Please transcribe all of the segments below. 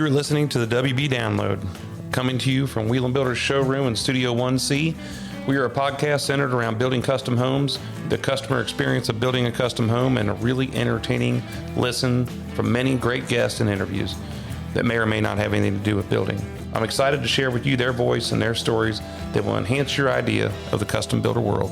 You're listening to the WB Download, coming to you from Wheel & Builder's showroom in Studio 1C. We are a podcast centered around building custom homes, the customer experience of building a custom home, and a really entertaining listen from many great guests and interviews that may or may not have anything to do with building. I'm excited to share with you their voice and their stories that will enhance your idea of the custom builder world.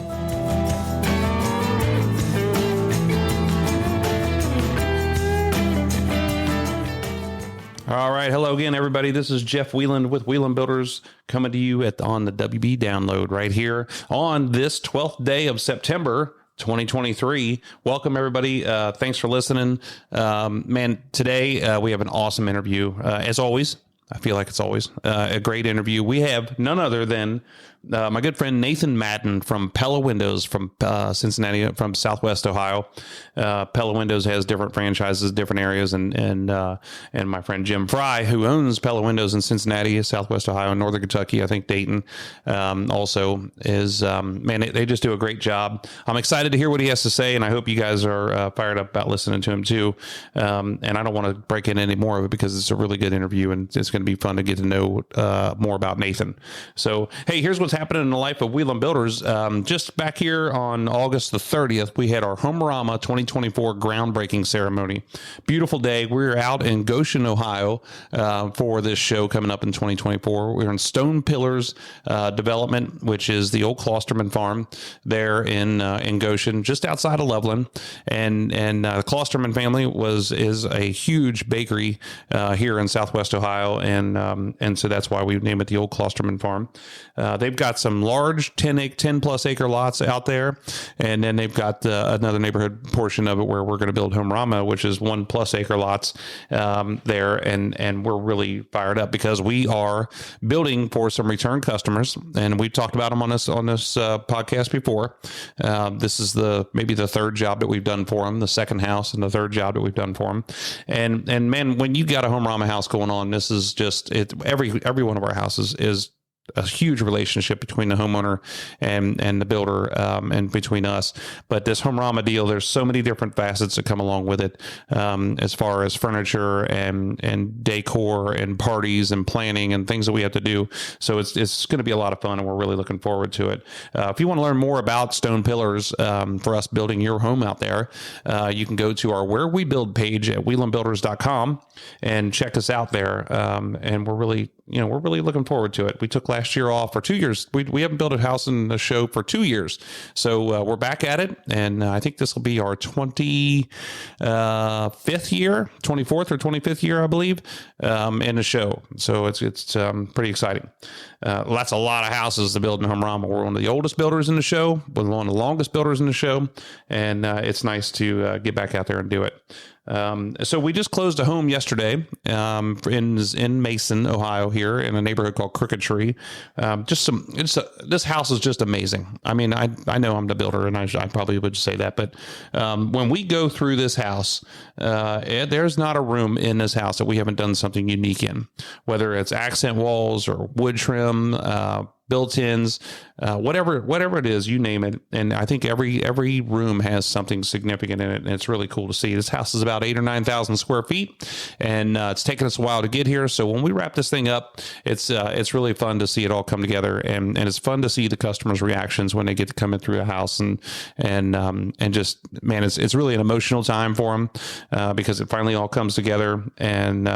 All right. Hello again, everybody. This is Jeff Wheeland with Wheeland Builders coming to you on the WB Download right here on this 12th day of September 2023. Welcome, everybody. Thanks for listening. Today we have an awesome interview. As always, I feel like it's always a great interview. We have none other than my good friend Nathan Madden from Pella Windows from Cincinnati, from Southwest Ohio. Pella Windows has different franchises, different areas, and my friend Jim Fry, who owns Pella Windows in Cincinnati, Southwest Ohio, Northern Kentucky, I think Dayton, also is, they just do a great job. I'm excited to hear what he has to say, and I hope you guys are fired up about listening to him too. And I don't want to break in any more of it because it's a really good interview, and it's going to be fun to get to know more about Nathan. So, hey, here's what's happening in the life of Wheel & Builders. Just back here on August the 30th, we had our Homerama 2024 groundbreaking ceremony. Beautiful day. We're out in Goshen, Ohio, for this show coming up in 2024. We're in Stone Pillars Development, which is the old Klosterman farm there in Goshen, just outside of Loveland. And the Klosterman family is a huge bakery here in Southwest Ohio, and so that's why we name it the old Klosterman farm. They've got some large 10 plus acre lots out there, and then they've got another neighborhood portion of it where we're going to build Homerama, which is 1+ acre lots there, and we're really fired up because we are building for some return customers, and we've talked about them on this podcast before. This is maybe the third job that we've done for them, the second house and the third job that we've done for them, and man, when you got a Homerama house going on, this is just it. Every one of our houses is a huge relationship between the homeowner and the builder, and between us. But this Homerama deal, there's so many different facets that come along with it, as far as furniture and decor and parties and planning and things that we have to do. So it's going to be a lot of fun, and we're really looking forward to it. If you want to learn more about Stone Pillars, for us building your home out there, you can go to our Where We Build page at wheelandbuilders.com and check us out there. And we're really looking forward to it. We took last year off for 2 years. We haven't built a house in a show for 2 years. So we're back at it. And I think this will be our 25th year, 24th or 25th year, I believe, in the show. So it's pretty exciting. That's a lot of houses to build in Homerama. We're one of the oldest builders in the show, we're one of the longest builders in the show. And it's nice to get back out there and do it. So we just closed a home yesterday, in Mason, Ohio, here in a neighborhood called Crooked Tree. This house is just amazing. I mean, I know I'm the builder, and I probably would say that, but when we go through this house, there's not a room in this house that we haven't done something unique in, whether it's accent walls or wood trim, built-ins, whatever it is, you name it. And I think every room has something significant in it, and it's really cool to see. This house is about 8,000 or 9,000 square feet, and it's taken us a while to get here. So when we wrap this thing up, it's really fun to see it all come together, and it's fun to see the customers' reactions when they get to come in through the house, and just, man, it's really an emotional time for them, because it finally all comes together, and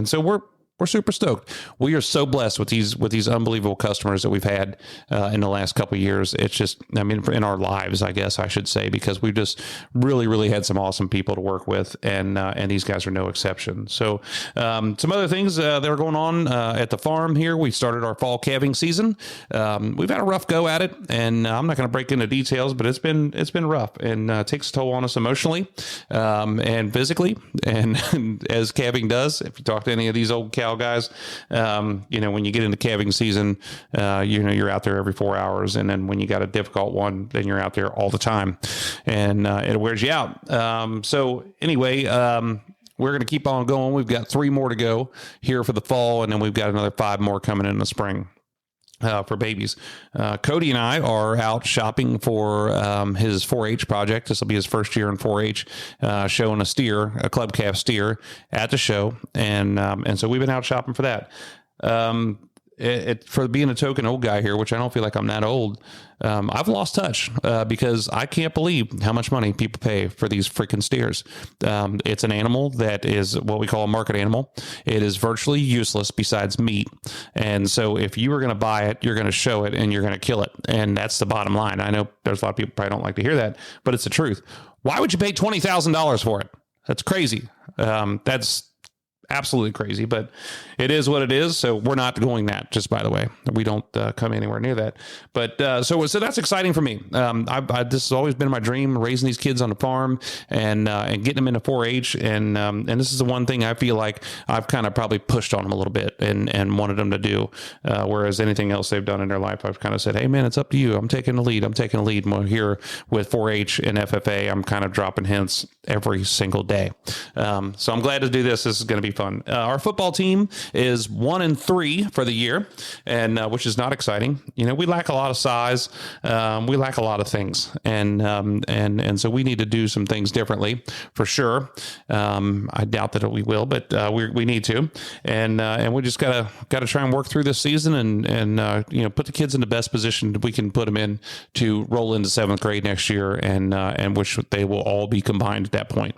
so we're super stoked. We are so blessed with these unbelievable customers that we've had in the last couple of years. It's just, I mean, in our lives, I guess I should say, because we've just really, really had some awesome people to work with, and these guys are no exception. So some other things that are going on at the farm here. We started our fall calving season. We've had a rough go at it, and I'm not going to break into details, but it's been rough, and takes a toll on us emotionally, and physically, and as calving does. If you talk to any of these old cow guys, when you get into calving season, you're out there every 4 hours, and then when you got a difficult one, then you're out there all the time, and it wears you out. So anyway, we're going to keep on going. We've got 3 more to go here for the fall, and then we've got another 5 more coming in the spring. for babies. Cody and I are out shopping for his 4-H project. This will be his first year in 4-H, showing a club calf steer at the show, and so we've been out shopping for that. For being a token old guy here, which I don't feel like I'm that old, I've lost touch because I can't believe how much money people pay for these freaking steers. It's an animal that is what we call a market animal. It is virtually useless besides meat. And so if you were going to buy it, you're going to show it and you're going to kill it. And that's the bottom line. I know there's a lot of people probably don't like to hear that, but it's the truth. Why would you pay $20,000 for it? That's crazy. That's absolutely crazy, but it is what it is. So we're not going that, just by the way. We don't come anywhere near that. But so that's exciting for me. This has always been my dream, raising these kids on the farm and getting them into 4-H. And this is the one thing I feel like I've kind of probably pushed on them a little bit and wanted them to do. Whereas anything else they've done in their life, I've kind of said, hey man, it's up to you. I'm taking the lead. More here with 4-H and FFA. I'm kind of dropping hints every single day. So I'm glad to do this. This is going to be fun. Our football team is 1-3 for the year, and which is not exciting. You know, we lack a lot of size. We lack a lot of things, and so we need to do some things differently for sure. I doubt that we will, but we need to, and we just gotta try and work through this season and put the kids in the best position we can put them in to roll into 7th grade next year, and which they will all be combined at that point.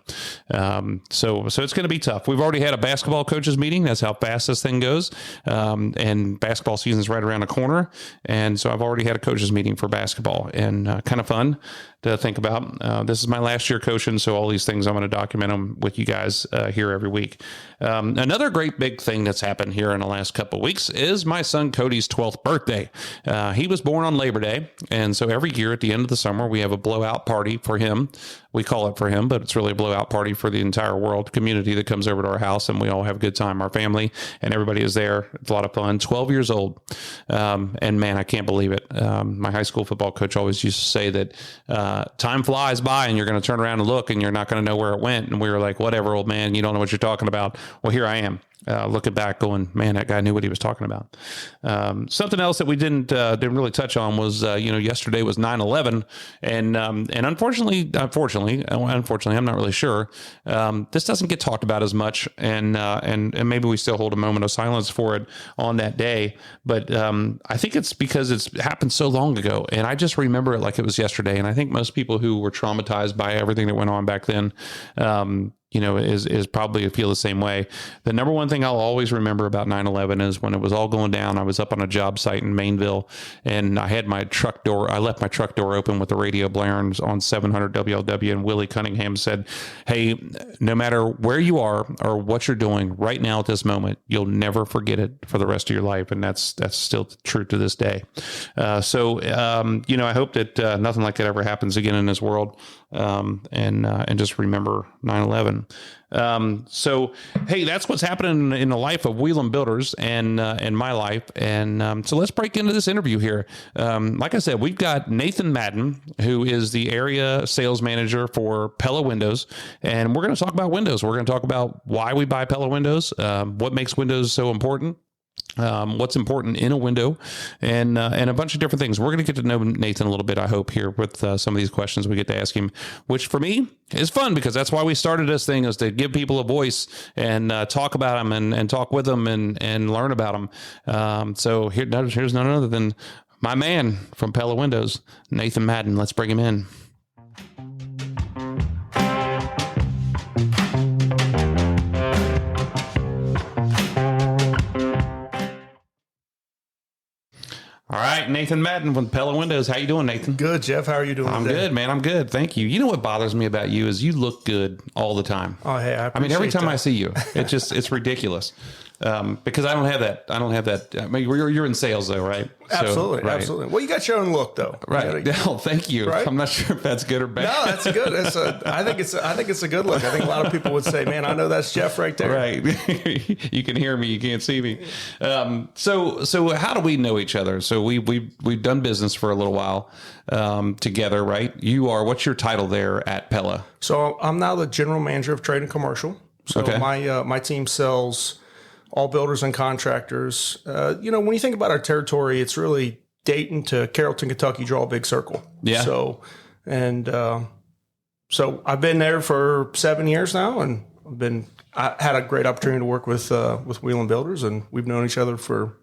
So it's going to be tough. We've already had a basketball coaches meeting. That's how fast this thing goes. And basketball season is right around the corner. And so I've already had a coaches meeting for basketball, and kind of fun to think about. This is my last year coaching, so all these things I'm going to document them with you guys here every week. Another great big thing that's happened here in the last couple of weeks is my son Cody's 12th birthday. He was born on Labor Day, and so every year at the end of the summer we have a blowout party for him. We call it for him, but it's really a blowout party for the entire world community that comes over to our house, and we all have a good time. Our family and everybody is there. It's a lot of fun. 12 years old, and man, I can't believe it. My high school football coach always used to say that time flies by and you're going to turn around and look and you're not going to know where it went. And we were like, whatever, old man, you don't know what you're talking about. Well, here I am. Looking back going, man, that guy knew what he was talking about. Something else that we didn't really touch on was, yesterday was 9/11. And unfortunately, I'm not really sure. This doesn't get talked about as much. And maybe we still hold a moment of silence for it on that day. But I think it's because it's happened so long ago. And I just remember it like it was yesterday. And I think most people who were traumatized by everything that went on back then, is probably feel the same way. The number one thing I'll always remember about 9/11 is when it was all going down. I was up on a job site in Mainville, and I had my truck door. I left my truck door open with the radio blaring on 700 WLW, and Willie Cunningham said, "Hey, no matter where you are or what you're doing right now at this moment, you'll never forget it for the rest of your life." And that's still true to this day. So I hope that nothing like that ever happens again in this world. And just remember 9/11. So, hey, that's what's happening in the life of Wheeling Builders and my life. And so let's break into this interview here. Like I said, we've got Nathan Madden, who is the area sales manager for Pella Windows. And we're going to talk about windows. We're going to talk about why we buy Pella Windows, what makes windows so important. What's important in a window, and a bunch of different things. We're going to get to know Nathan a little bit, I hope, here with some of these questions we get to ask him, which for me is fun because that's why we started this thing, is to give people a voice and talk about them and talk with them and learn about them. So here's none other than my man from Pella Windows, Nathan Madden. Let's bring him in. All right, Nathan Madden with Pella Windows. How you doing, Nathan? Good, Jeff. How are you doing I'm today? good, man. I'm good. Thank you. You know what bothers me about you is you look good all the time. Oh, hey, I appreciate every time that. I see you, it's ridiculous. Because I don't have that. I mean, you're in sales though, right? Absolutely. So, right. Absolutely. Well, you got your own look though. Right. Oh, thank you. Right? I'm not sure if that's good or bad. No, that's good. I think it's a good look. I think a lot of people would say, man, I know that's Jeff right there. Right. You can hear me. You can't see me. So how do we know each other? So we've done business for a little while, together, right? What's your title there at Pella? So I'm now the general manager of trade and commercial. So Okay. my team sells all builders and contractors. You know, when you think about our territory, it's really Dayton to Carrollton, Kentucky, draw a big circle. Yeah. So I've been there for 7 years now, and I had a great opportunity to work with Wheeling Builders, and we've known each other for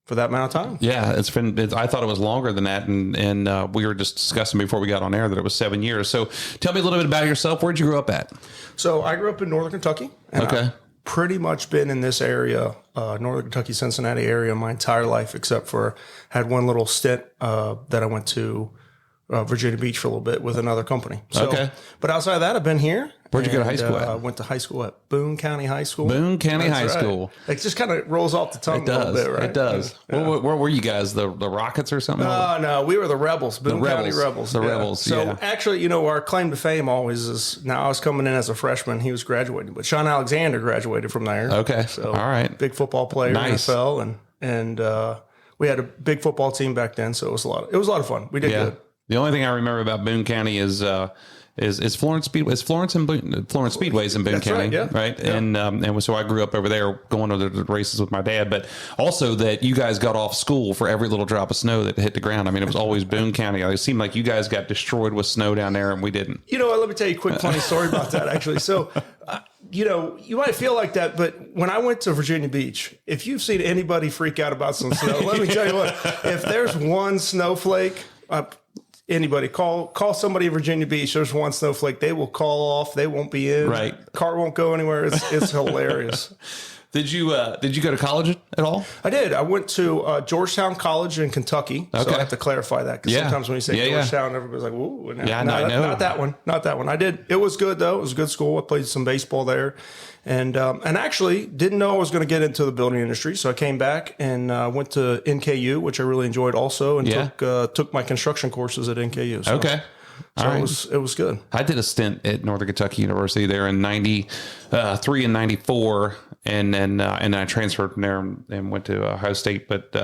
that amount of time. Yeah, I thought it was longer than that, and we were just discussing before we got on air that it was 7 years. So tell me a little bit about yourself. Where'd you grow up at? So I grew up in Northern Kentucky. And okay. I've pretty much been in this area, Northern Kentucky, Cincinnati area, my entire life, except for had one little stint that I went to Virginia Beach for a little bit with another company. So, okay. But outside of that, I've been here. Where'd you go to high school at? I went to high school at Boone County High School. Boone County High School. It just kind of rolls off the tongue a little bit, right? It does. Yeah. Where were you guys? The Rockets or something? No, we were the Rebels. Boone County Rebels. The Rebels, So actually, you know, our claim to fame always is, now I was coming in as a freshman. He was graduating. But Sean Alexander graduated from there. Okay. So, all right. Big football player in the NFL. And we had a big football team back then. So it was a lot of fun. We did good. The only thing I remember about Boone County is Florence Speedway. Is Florence Speedways in Boone County, right? Yeah. And so I grew up over there going to the races with my dad. But also that you guys got off school for every little drop of snow that hit the ground. I mean, it was always Boone County. It seemed like you guys got destroyed with snow down there, and we didn't. You know what? Let me tell you a quick funny story about that. Actually, so. You know, you might feel like that, but when I went to Virginia Beach, if you've seen anybody freak out about some snow, let me tell you what, if there's one snowflake, anybody call somebody in Virginia Beach, there's one snowflake, they will call off, they won't be in, right? Car won't go anywhere. It's hilarious. Did you go to college at all? I did. I went to Georgetown College in Kentucky. Okay. So I have to clarify that, because sometimes when you say Georgetown, everybody's like, "Whoa!" I know. Not that one. Not that one. I did. It was good though. It was a good school. I played some baseball there, and actually didn't know I was going to get into the building industry. So I came back and went to NKU, which I really enjoyed also, and took my construction courses at NKU. So. Okay. So it was good. I did a stint at Northern Kentucky University there in 93 and 94. And then I transferred from there and went to Ohio State. But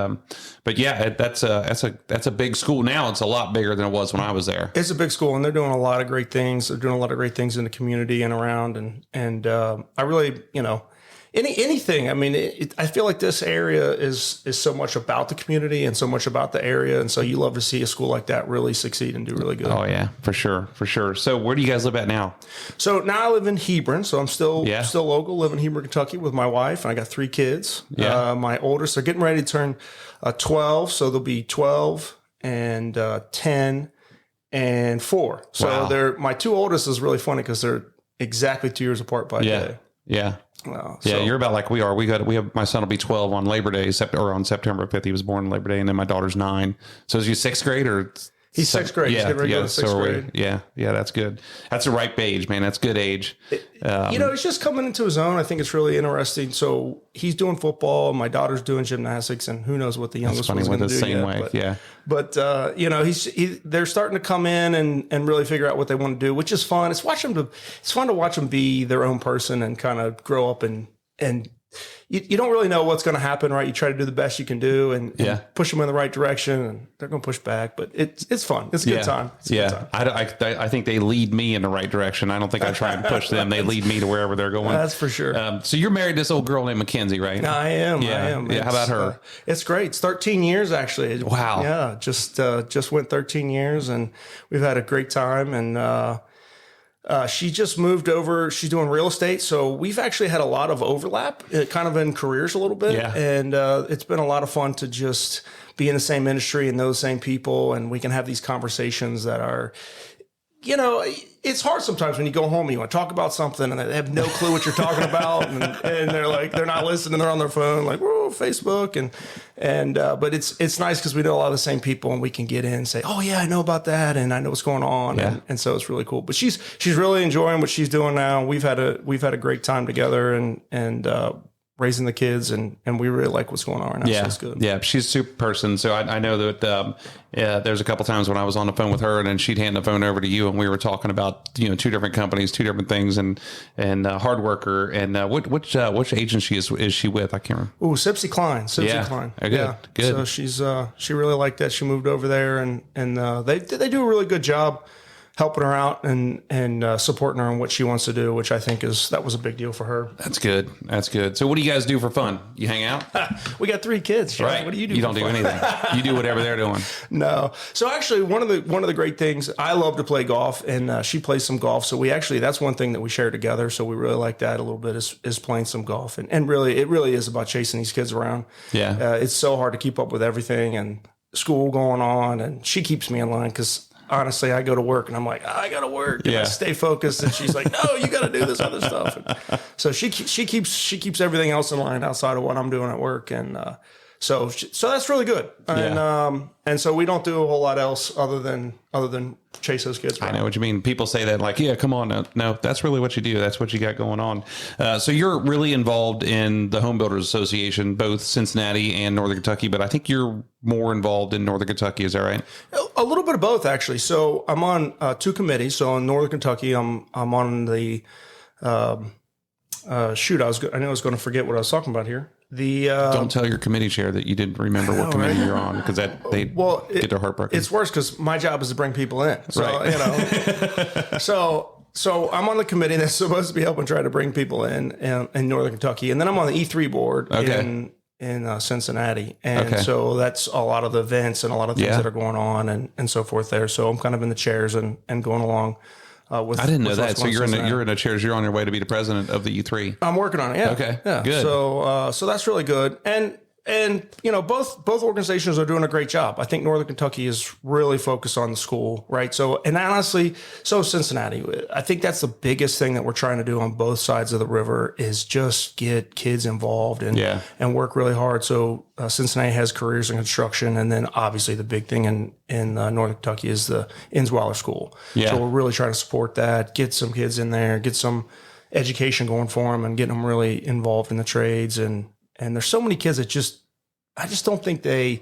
yeah, that's a big school now. It's a lot bigger than it was when I was there. It's a big school, and they're doing a lot of great things. They're doing a lot of great things in the community and around. And I really, you know, anything. I mean, I feel like this area is so much about the community and so much about the area. And so you love to see a school like that really succeed and do really good. Oh yeah, for sure. So where do you guys live at now? So now I live in Hebron. So I'm still local, live in Hebron, Kentucky with my wife. And I got 3 kids. Yeah. My oldest, they're getting ready to turn 12. So they'll be 12 and 10 and 4. So my 2 oldest is really funny because they're exactly 2 years apart by a day. Yeah. You're about like we are. We have my son will be 12 on Labor Day, or on September 5th. He was born on Labor Day, and then my daughter's 9. So is he 6th grade or? He's 6th grade. Yeah, He's getting ready to go to 6th grade. Yeah, that's good. That's the right age, man. That's good age. You know, he's just coming into his own. I think it's really interesting. So he's doing football. My daughter's doing gymnastics, and who knows what the youngest one's going to do same way. But you know, they're starting to come in and really figure out what they want to do, which is fun. It's fun to watch them be their own person and kind of grow up and you don't really know what's going to happen, right? You try to do the best you can do and push them in the right direction, and they're going to push back, but it's fun. It's a good time. It's a good time. I think they lead me in the right direction. I don't think I try and push them. They lead me to wherever they're going. That's for sure. So you're married to this old girl named Mackenzie, right? I am. Yeah. How about her? It's great. It's 13 years actually. Wow. Yeah. Just went 13 years, and we've had a great time. And, she just moved over. She's doing real estate. So we've actually had a lot of overlap kind of in careers a little bit. Yeah. And it's been a lot of fun to just be in the same industry and know the same people. And we can have these conversations that are, you know, it's hard sometimes when you go home and you want to talk about something and they have no clue what you're talking about. And they're not listening. They're on their phone, like, whoa, Facebook. But it's nice because we know a lot of the same people, and we can get in and say, oh yeah, I know about that. And I know what's going on. Yeah. And so it's really cool, but she's really enjoying what she's doing now. We've had a great time together and raising the kids, and we really like what's going on right now. Yeah. So it's good. Yeah. She's a super person. So I know that, there's a couple times when I was on the phone with her, and then she'd hand the phone over to you, and we were talking about, 2 different companies, 2 different things, and hard worker. And which agency is she with? I can't remember. Oh, Sipsy Klein. Klein. Good. Yeah. Good. So she really liked that. She moved over there, and they do a really good job helping her out and supporting her in what she wants to do, which I think that was a big deal for her. That's good. That's good. So what do you guys do for fun? You hang out? We got 3 kids. Right. Right. What do you do? You don't do anything. You do whatever they're doing. No. So actually, one of the great things, I love to play golf, and she plays some golf. So that's one thing that we share together. So we really like that a little bit is playing some golf, and really it really is about chasing these kids around. Yeah. It's so hard to keep up with everything and school going on, and she keeps me in line because honestly, I go to work and I'm like, I got to work. And I stay focused, and she's like, no, you got to do this other stuff. And so she keeps everything else in line outside of what I'm doing at work, and so that's really good. And so we don't do a whole lot else other than chase those kids around. I know what you mean. People say that like, yeah, come on. No, that's really what you do. That's what you got going on. So you're really involved in the Home Builders Association, both Cincinnati and Northern Kentucky, but I think you're more involved in Northern Kentucky. Is that right? A little bit of both, actually. So I'm on 2 committees. So in Northern Kentucky, I'm on the shoot. I knew I was going to forget what I was talking about here. Don't tell your committee chair that you didn't remember what committee you're on, because get their heart broken. It's worse because my job is to bring people in. So, right. So I'm on the committee that's supposed to be helping try to bring people in Northern Kentucky, and then I'm on the E3 board in Cincinnati, and so that's a lot of the events and a lot of things that are going on and so forth there. So I'm kind of in the chairs and going along. I didn't know that. So you're in the chairs. You're on your way to be the president of the E3. I'm working on it. Yeah. Okay. Yeah. Good. So that's really good. And both organizations are doing a great job. I think Northern Kentucky is really focused on the school, right? So, and honestly, so Cincinnati. I think that's the biggest thing that we're trying to do on both sides of the river is just get kids involved and work really hard. So Cincinnati has careers in construction, and then obviously the big thing in Northern Kentucky is the Enzweiler School. Yeah. So we're really trying to support that, get some kids in there, get some education going for them, and get them really involved in the trades. And there's so many kids that I just don't think they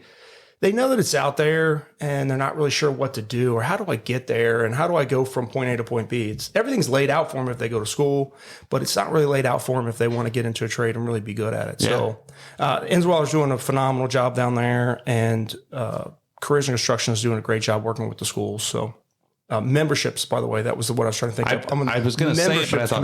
know that it's out there, and they're not really sure what to do or how do I get there and how do I go from point A to point B. Everything's laid out for them if they go to school, but it's not really laid out for them if they want to get into a trade and really be good at it. Yeah. So Enzweiler's doing a phenomenal job down there, and Careers in Construction is doing a great job working with the schools. So memberships, by the way, that was what I was trying to think of. I was going to say it, but I thought,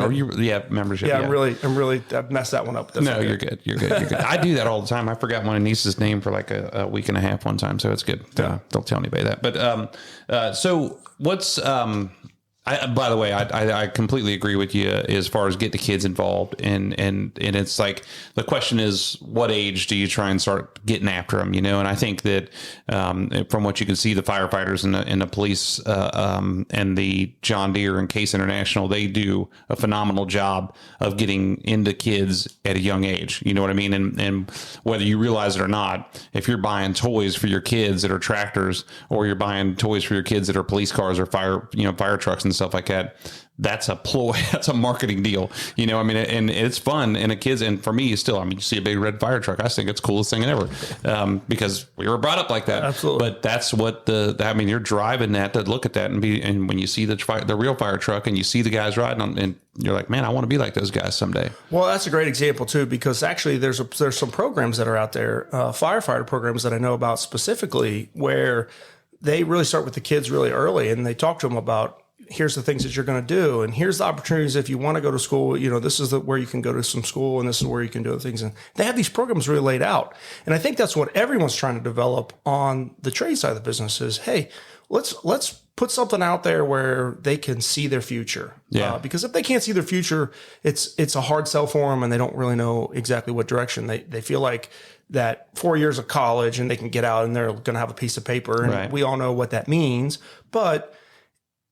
membership. Yeah, I messed that one up. That's no, you're good. You're good. I do that all the time. I forgot my niece's name for like a week and a half one time, so it's good. Don't tell anybody that. But so what's by the way, I completely agree with you as far as get the kids involved, and it's like the question is, what age do you try and start getting after them? And I think that from what you can see, the firefighters and the police and the John Deere and Case International, they do a phenomenal job of getting into kids at a young age. You know what I mean? And whether you realize it or not, if you're buying toys for your kids that are tractors, or you're buying toys for your kids that are police cars or fire trucks and stuff like that, that's a ploy. That's a marketing deal. I mean, and it's fun. And for me, still, you see a big red fire truck, I think it's the coolest thing ever, because we were brought up like that. Absolutely. But that's what you're driving that to look at that and when you see the real fire truck and you see the guys riding on, and you're like, man, I want to be like those guys someday. Well, that's a great example too, because actually there's some programs that are out there, firefighter programs that I know about specifically, where they really start with the kids really early, and they talk to them about, here's the things that you're going to do, and here's the opportunities if you want to go to school. This is where you can go to some school, and this is where you can do things. And they have these programs really laid out. And I think that's what everyone's trying to develop on the trade side of the business is, hey, let's put something out there where they can see their future. Yeah. Because if they can't see their future, it's a hard sell for them, and they don't really know exactly what direction. They feel like that 4 years of college and they can get out and they're going to have a piece of paper, and we all know what that means, but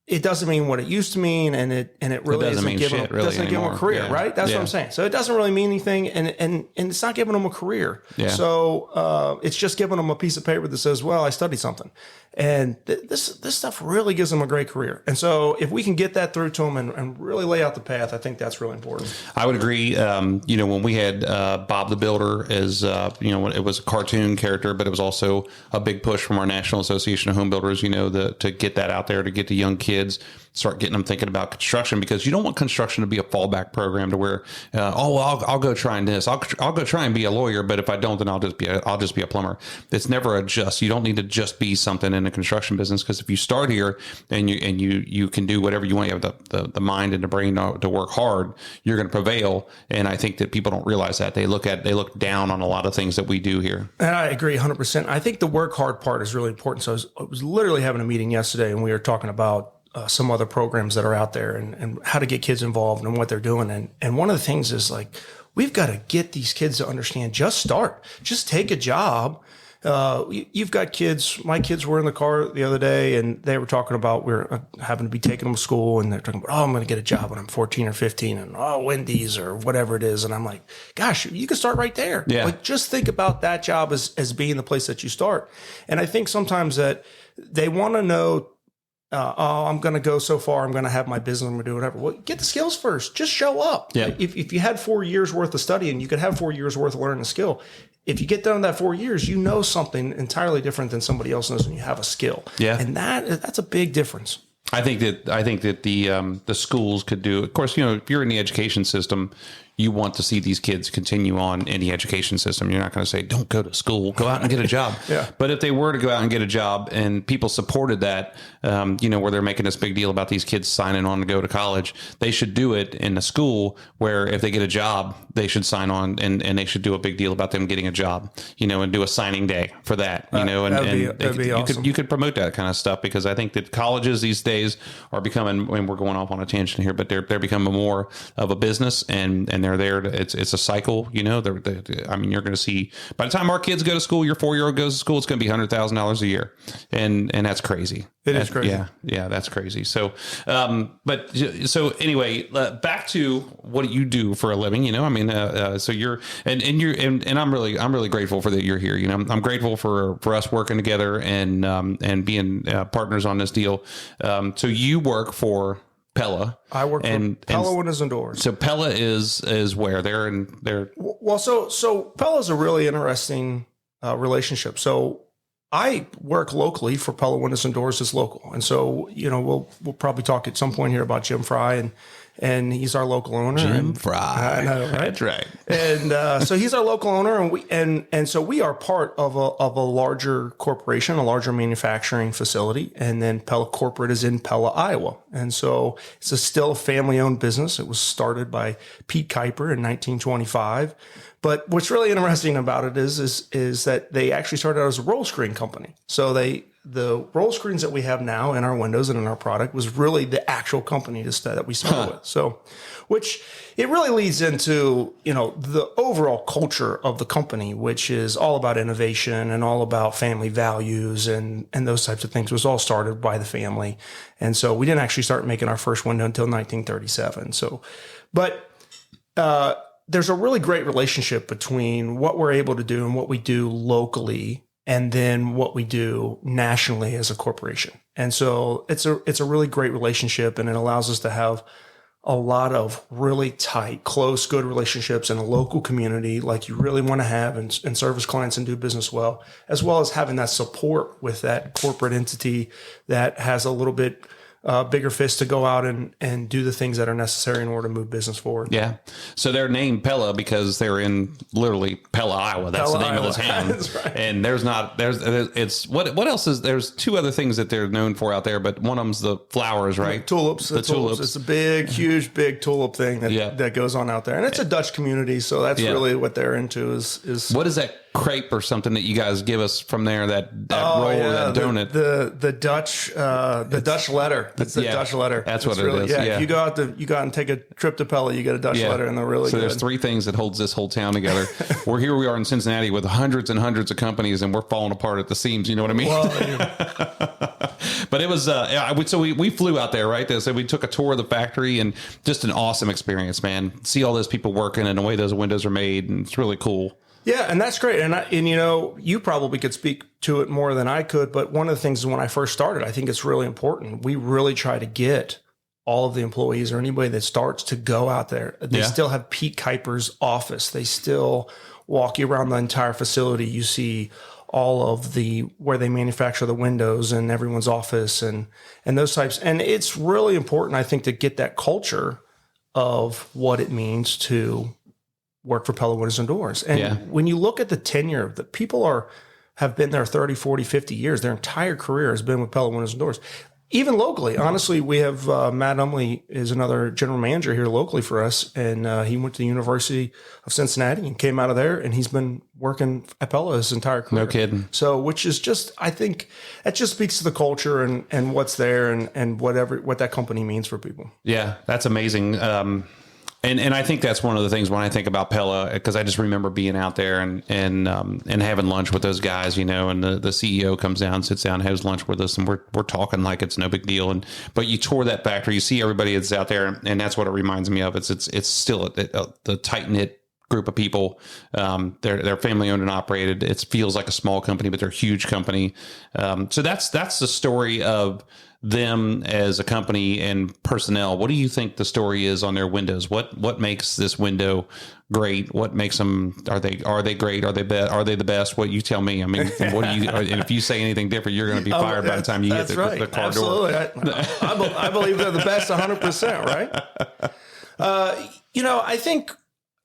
it doesn't mean what it used to mean, and it really doesn't give them a career, right? That's what I'm saying. So it doesn't really mean anything, and it's not giving them a career. Yeah. So it's just giving them a piece of paper that says, well, I studied something. And this stuff really gives them a great career. And so if we can get that through to them and really lay out the path, I think that's really important. I would agree. When we had Bob the Builder as, it was a cartoon character, but it was also a big push from our National Association of Home Builders, to get that out there, to get the young kids start getting them thinking about construction, because you don't want construction to be a fallback program to where, I'll go try this. I'll go try and be a lawyer, but if I don't, then I'll just be a plumber. It's never a just. You don't need to just be something in the construction business, because if you start here and you can do whatever you want, you have the mind and the brain to work hard, you're going to prevail. And I think that people don't realize that. They look down on a lot of things that we do here. And I agree 100%. I think the work hard part is really important. So I was literally having a meeting yesterday, and we were talking about some other programs that are out there and how to get kids involved and what they're doing. And one of the things is like, we've got to get these kids to understand, just take a job. You've got kids. My kids were in the car the other day, and they were talking about we're having to be taking them to school, and they're talking about, I'm going to get a job when I'm 14 or 15, and Wendy's or whatever it is. And I'm like, gosh, you can start right there. Yeah. Like, just think about that job as being the place that you start. And I think sometimes that they want to know, I'm going to go so far, I'm going to have my business, I'm going to do whatever. Well, get the skills first. Just show up. Yeah. If you had 4 years worth of studying, you could have 4 years worth of learning a skill. If you get done that 4 years, you know something entirely different than somebody else knows when you have a skill. Yeah. And that's a big difference. I think that the schools could do, of course, if you're in the education system, you want to see these kids continue on in the education system. You're not going to say, don't go to school, go out and get a job. Yeah. But if they were to go out and get a job, and people supported that, where they're making this big deal about these kids signing on to go to college, they should do it in the school where if they get a job, they should sign on, and they should do a big deal about them getting a job, and do a signing day for that, That'd be awesome. You could promote that kind of stuff, because I think that colleges these days are becoming, and we're going off on a tangent here, but they're becoming more of a business, and they're there to, it's a cycle, you're going to see, by the time our kids go to school, your 4-year-old goes to school, it's going to be $100,000 a year. And that's crazy. It is crazy. Yeah, that's crazy. So, so anyway, back to what you do for a living, so you're, and I'm really grateful for that you're here. I'm grateful for us working together and being partners on this deal. So you work for Pella. I work for Pella Windows and Doors. So Pella is where they're well. So Pella's a really interesting relationship. So I work locally for Pella Windows and Doors as local, and so we'll probably talk at some point here about Jim Fry, and he's our local owner. Jim Fry, I know, right? That's right. And so he's our local owner, and so we are part of a larger corporation, a larger manufacturing facility, and then Pella Corporate is in Pella, Iowa, and so it's still a family-owned business. It was started by Pete Kuiper in 1925. But what's really interesting about it is that they actually started out as a roll screen company. So the roll screens that we have now in our windows and in our product was really the actual company that we started with. So, which it really leads into, the overall culture of the company, which is all about innovation and all about family values and those types of things. It was all started by the family. And so we didn't actually start making our first window until 1937. So, there's a really great relationship between what we're able to do and what we do locally, and then what we do nationally as a corporation. And so it's a really great relationship, and it allows us to have a lot of really tight, close, good relationships in a local community like you really want to have and service clients and do business well as having that support with that corporate entity that has a little bit bigger fist to go out and do the things that are necessary in order to move business forward. Yeah. So they're named Pella because they're in literally Pella, Iowa. That's Pella, the name Iowa. of the town. That's right. And it's what else is, there's two other things that they're known for out there, but one of them's the flowers, right? Tulips. The tulips. It's a big, huge, big tulip thing that goes on out there. And it's a Dutch community. So that's really what they're into is what is that crepe or something that you guys give us from there, that roll or that donut? The Dutch letter. It's the Dutch letter. That's what it is. Yeah. Yeah. If you go out and take a trip to Pella, you get a Dutch letter, and they're really good. So there's three things that holds this whole town together. Here we are in Cincinnati with hundreds and hundreds of companies, and we're falling apart at the seams. You know what I mean? Well, but it was, so we flew out there, right? So we took a tour of the factory, and just an awesome experience, man. See all those people working and the way those windows are made, and it's really cool. Yeah, and that's great. And you probably could speak to it more than I could, but one of the things when I first started, I think it's really important. We really try to get all of the employees or anybody that starts to go out there. They still have Pete Kuiper's office. They still walk you around the entire facility. You see all of the where they manufacture the windows and everyone's office and those types. And it's really important, I think, to get that culture of what it means to work for Pella Windows and Doors. And when you look at the tenure, the people have been there 30, 40, 50 years. Their entire career has been with Pella Windows and Doors. Even locally, honestly, we have Matt Umley is another general manager here locally for us, and he went to the University of Cincinnati and came out of there, and he's been working at Pella his entire career. No kidding. So, which is just, I think, that just speaks to the culture and what's there and what that company means for people. Yeah, that's amazing. And I think that's one of the things when I think about Pella, because I just remember being out there and having lunch with those guys, and the CEO comes down, sits down, has lunch with us, and we're talking like it's no big deal. But you tour that factory, you see everybody that's out there, and that's what it reminds me of. It's still the tight knit group of people. They're family owned and operated. It feels like a small company, but they're a huge company. So that's the story of them as a company and personnel. What do you think the story is on their windows? What makes this window great? What makes them? Are they great? Are they the best? What you tell me. I mean, what do you? And if you say anything different, you're going to be fired by the time you hit the car Absolutely. Door. I believe they're the best, 100%. Right? I think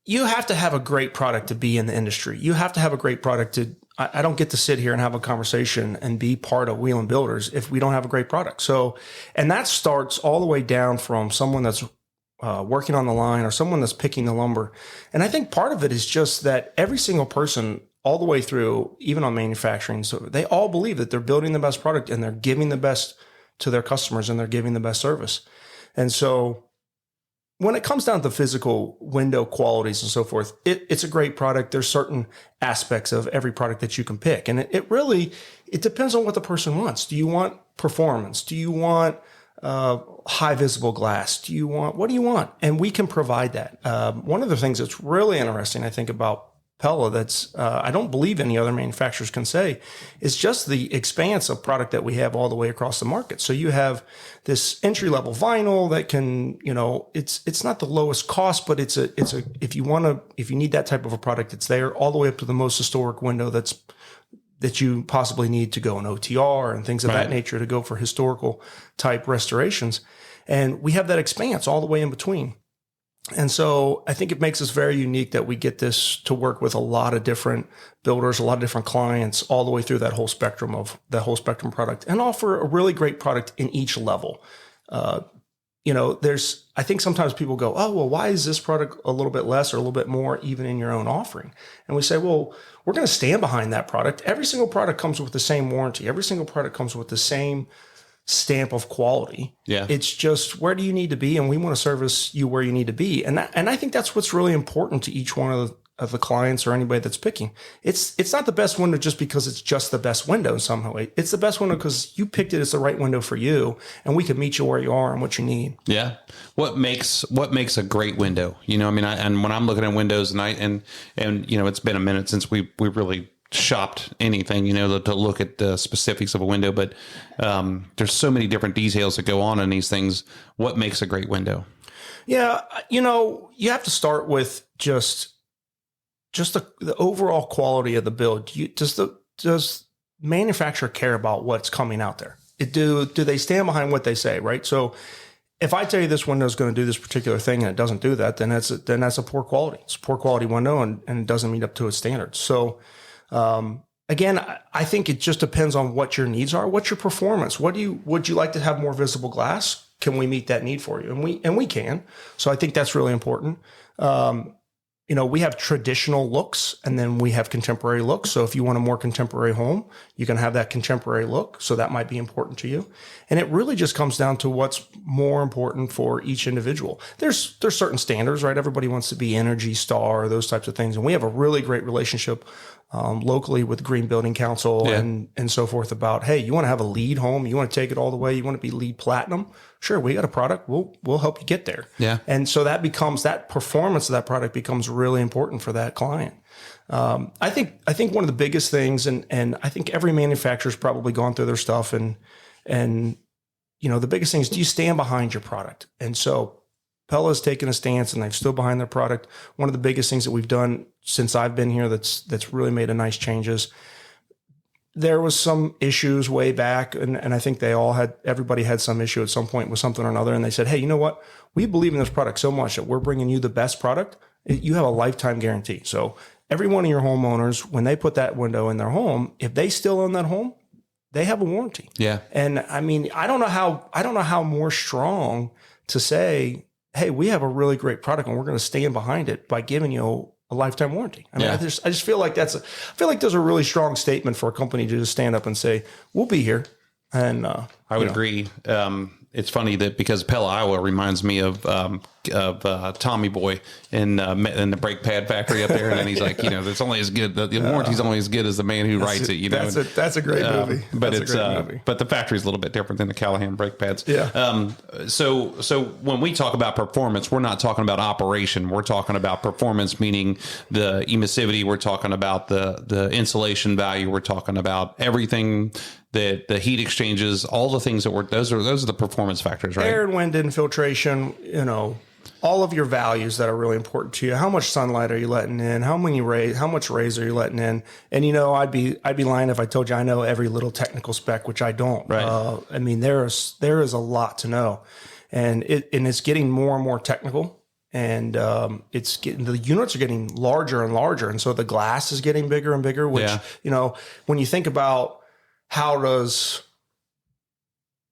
you have to have a great product to be in the industry. You have to have a great product to. I don't get to sit here and have a conversation and be part of Wheeling Builders if we don't have a great product. So, and that starts all the way down from someone that's working on the line or someone that's picking the lumber. And I think part of it is just that every single person all the way through, even on manufacturing, so they all believe that they're building the best product and they're giving the best to their customers and they're giving the best service. And so when it comes down to physical window qualities and so forth, it's a great product. There's certain aspects of every product that you can pick. And it really depends on what the person wants. Do you want performance? Do you want high visible glass? What do you want? And we can provide that. One of the things that's really interesting, I think, about Pella that's I don't believe any other manufacturers can say is just the expanse of product that we have all the way across the market. So you have this entry level vinyl that can, it's not the lowest cost, but if you need that type of a product, it's there all the way up to the most historic window that you possibly need to go in OTR and things of that nature to go for historical type restorations. And we have that expanse all the way in between. And so I think it makes us very unique that we get this to work with a lot of different builders, a lot of different clients, all the way through that whole spectrum product, and offer a really great product in each level. I think sometimes people go, oh, well, why is this product a little bit less or a little bit more even in your own offering? And we say, well, we're going to stand behind that product. Every single product comes with the same warranty. Every single product comes with the same stamp of quality. Yeah. It's just, where do you need to be? And we want to service you where you need to be. And I think that's what's really important to each one of the clients or anybody that's picking. It's not the best window just because it's just the best window in some way. It's the best window because you picked it as the right window for you, and we can meet you where you are and what you need. Yeah. What makes a great window? And when I'm looking at windows and it's been a minute since we really shopped anything, to look at the specifics of a window, but there's so many different details that go on in these things. What makes a great window? Yeah. You have to start with just the overall quality of the build. Does manufacturer care about what's coming out there? Do they stand behind what they say? Right. So if I tell you this window is going to do this particular thing and it doesn't do that, then that's a poor quality. It's a poor quality window and it doesn't meet up to its standards. So, again, I think it just depends on what your needs are. What's your performance? Would you like to have more visible glass? Can we meet that need for you? And we can. So I think that's really important. We have traditional looks and then we have contemporary looks. So if you want a more contemporary home, you can have that contemporary look. So that might be important to you. And it really just comes down to what's more important for each individual. There's certain standards, right? Everybody wants to be Energy Star, those types of things. And we have a really great relationship locally with Green Building Council and so forth about, hey, you want to have a LEED home? You want to take it all the way? You want to be LEED Platinum? Sure, we got a product. We'll help you get there. Yeah. And so that performance of that product becomes really important for that client. I think one of the biggest things, and I think every manufacturer's probably gone through their stuff and the biggest thing is, do you stand behind your product? And so Pella's taken a stance and they've stood behind their product. One of the biggest things that we've done since I've been here that's really made a nice change is there was some issues way back, and I think everybody had some issue at some point with something or another, and they said, hey, you know what? We believe in this product so much that we're bringing you the best product. You have a lifetime guarantee. So every one of your homeowners, when they put that window in their home, if they still own that home, they have a warranty. Yeah. And I mean, I don't know how more strong to say, hey, we have a really great product and we're going to stand behind it by giving you a lifetime warranty. I mean, I just feel like there's a really strong statement for a company to just stand up and say, we'll be here. And I would agree. It's funny that because Pella, Iowa reminds me of Tommy Boy in the brake pad factory up there. And then he's like, it's only as good. The warranty's only as good as the man who writes it. That's a great movie. But but the factory's a little bit different than the Callahan brake pads. Yeah. So when we talk about performance, we're not talking about operation. We're talking about performance, meaning the emissivity. We're talking about the insulation value. We're talking about everything. The heat exchanges, all the things that those are the performance factors, right? Air and wind infiltration, all of your values that are really important to you. How much sunlight are you letting in? How much rays are you letting in? And I'd be lying if I told you I know every little technical spec, which I don't. Right. I mean, there is a lot to know, and it's getting more and more technical. And the units are getting larger and larger, and so the glass is getting bigger and bigger. Which when you think about how does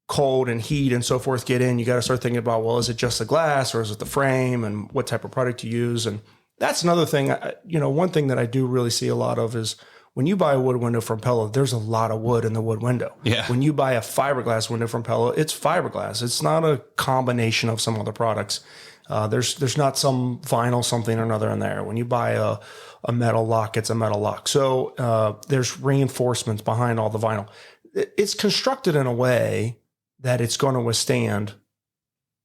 cold and heat and so forth get in, you got to start thinking about, well, is it just the glass or is it the frame and what type of product to use? And that's another thing. One thing that I do really see a lot of is when you buy a wood window from Pella, there's a lot of wood in the wood window. Yeah. When you buy a fiberglass window from Pella, it's fiberglass. It's not a combination of some other products. There's not some vinyl something or another in there. When you buy a metal lock, it's a metal lock. So there's reinforcements behind all the vinyl. It's constructed in a way that it's going to withstand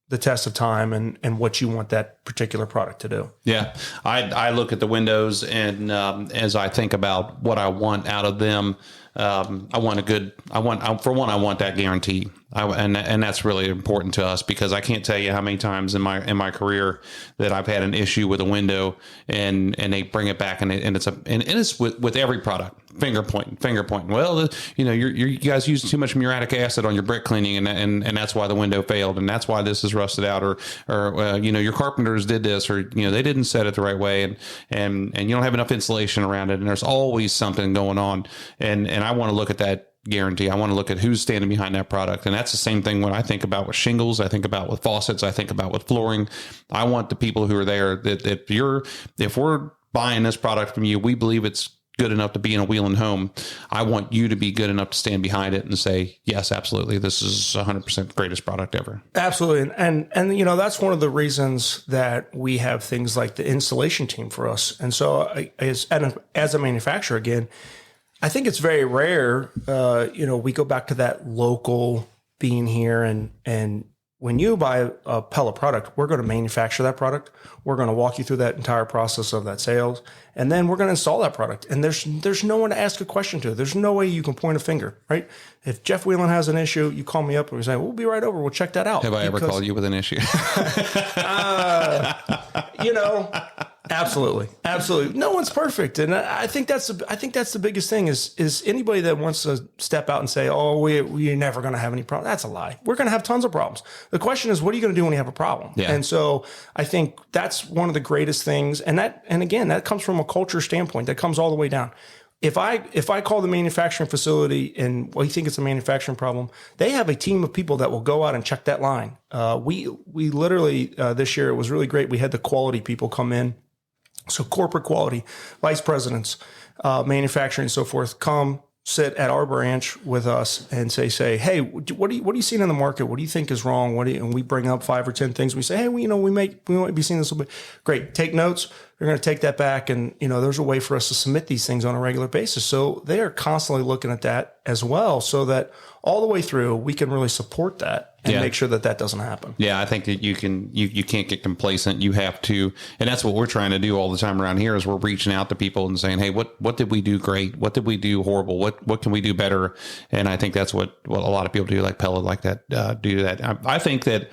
the test of time and what you want that particular product to do. Yeah. I look at the windows and as I think about what I want out of them, I want that guarantee. And that's really important to us because I can't tell you how many times in my career that I've had an issue with a window and they bring it back and it's with every product. Finger pointing. Well, you guys use too much muriatic acid on your brick cleaning and that's why the window failed and that's why this is rusted out or your carpenters did this or they didn't set it the right way and you don't have enough insulation around it and there's always something going on and I want to look at that guarantee. I want to look at who's standing behind that product. And that's the same thing when I think about with shingles, I think about with faucets, I think about with flooring. I want the people who are there that if we're buying this product from you, we believe it's good enough to be in a Wheeling home. I want you to be good enough to stand behind it and say, yes, absolutely. This is 100% greatest product ever. Absolutely. And that's one of the reasons that we have things like the installation team for us. And so as a manufacturer, again, I think it's very rare. We go back to that local being here and when you buy a Pella product, we're going to manufacture that product. We're going to walk you through that entire process of that sales. And then we're going to install that product. And there's no one to ask a question to. There's no way you can point a finger, right? If Jeff Wheelan has an issue, you call me up and we say, we'll be right over. We'll check that out. Have I ever called you with an issue? Absolutely. No one's perfect. And I think that's the biggest thing is anybody that wants to step out and say, oh, we're never going to have any problem. That's a lie. We're going to have tons of problems. The question is, what are you going to do when you have a problem? Yeah. And so I think that's one of the greatest things. And again, that comes from a culture standpoint that comes all the way down. If I call the manufacturing facility and we think it's a manufacturing problem, they have a team of people that will go out and check that line. We literally, this year, it was really great. We had the quality people come in. So corporate quality, vice presidents, manufacturing and so forth, come sit at our branch with us and say, hey, what are you seeing in the market? What do you think is wrong? And we bring up 5 or 10 things. We say, hey, we might be seeing this a little bit. Great. Take notes. We're going to take that back. And, there's a way for us to submit these things on a regular basis. So they are constantly looking at that as well so that all the way through, we can really support that and make sure that doesn't happen. Yeah, I think that you can't get complacent. You have to, and that's what we're trying to do all the time around here is we're reaching out to people and saying, hey, what did we do great? What did we do horrible? What can we do better? And I think that's what a lot of people do, like Pella, like that, do that. I think that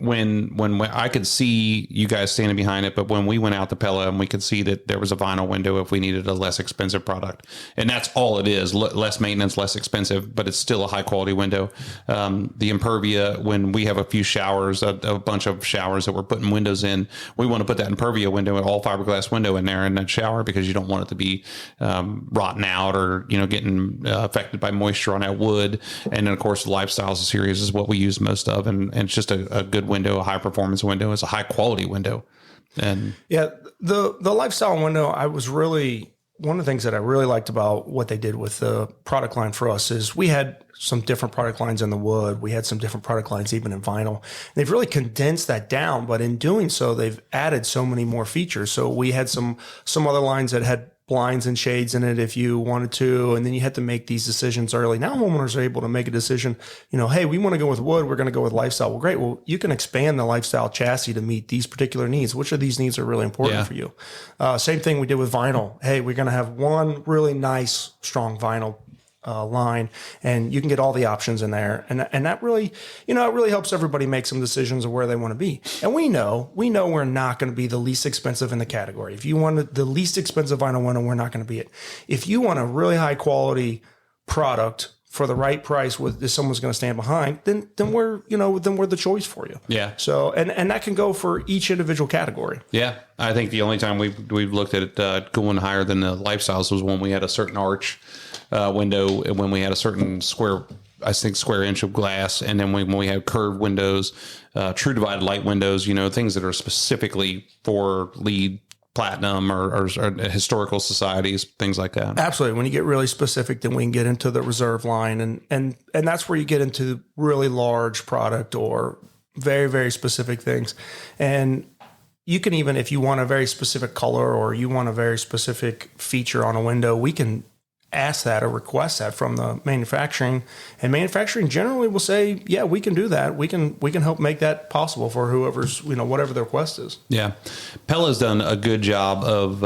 when I could see you guys standing behind it, but when we went out to Pella and we could see that there was a vinyl window if we needed a less expensive product, and that's all it is, less maintenance, less expensive, but it's still a high quality window. The Impervia, when we have a few showers, a bunch of showers that we're putting windows in, we want to put that Impervia window, an all fiberglass window in there in that shower, because you don't want it to be rotten out or, getting affected by moisture on that wood. And then of course the Lifestyles series is what we use most of, and it's just a good window, a high performance window. It's a high quality window. And yeah, the Lifestyle window, one of the things that I really liked about what they did with the product line for us is we had some different product lines in the wood. We had some different product lines even in vinyl. They've really condensed that down, but in doing so, they've added so many more features. So we had some other lines that had blinds and shades in it if you wanted to, and then you had to make these decisions early. Now homeowners are able to make a decision, hey, we want to go with wood, we're going to go with Lifestyle. Well, great. Well, you can expand the Lifestyle chassis to meet these particular needs. Which of these needs are really important for you? Same thing we did with vinyl. Hey, we're going to have one really nice, strong vinyl line, and you can get all the options in there. And that really, it really helps everybody make some decisions of where they want to be. And we know we're not going to be the least expensive in the category. If you want the least expensive vinyl window, we're not going to be it. If you want a really high quality product for the right price if someone's going to stand behind, then we're the choice for you. Yeah. So, and that can go for each individual category. Yeah. I think the only time we've looked at it going higher than the Lifestyles was when we had a certain arch window, and when we had a certain square inch of glass, and then when we had curved windows, true divided light windows, things that are specifically for LEED Platinum or historical societies, things like that. Absolutely. When you get really specific, then we can get into the reserve line, and that's where you get into really large product or very, very specific things. And you can even, if you want a very specific color or you want a very specific feature on a window, we can ask that or request that from the manufacturing, and manufacturing generally will say, yeah, we can do that. We can help make that possible for whoever's, whatever the request is. Yeah. Pella's done a good job of,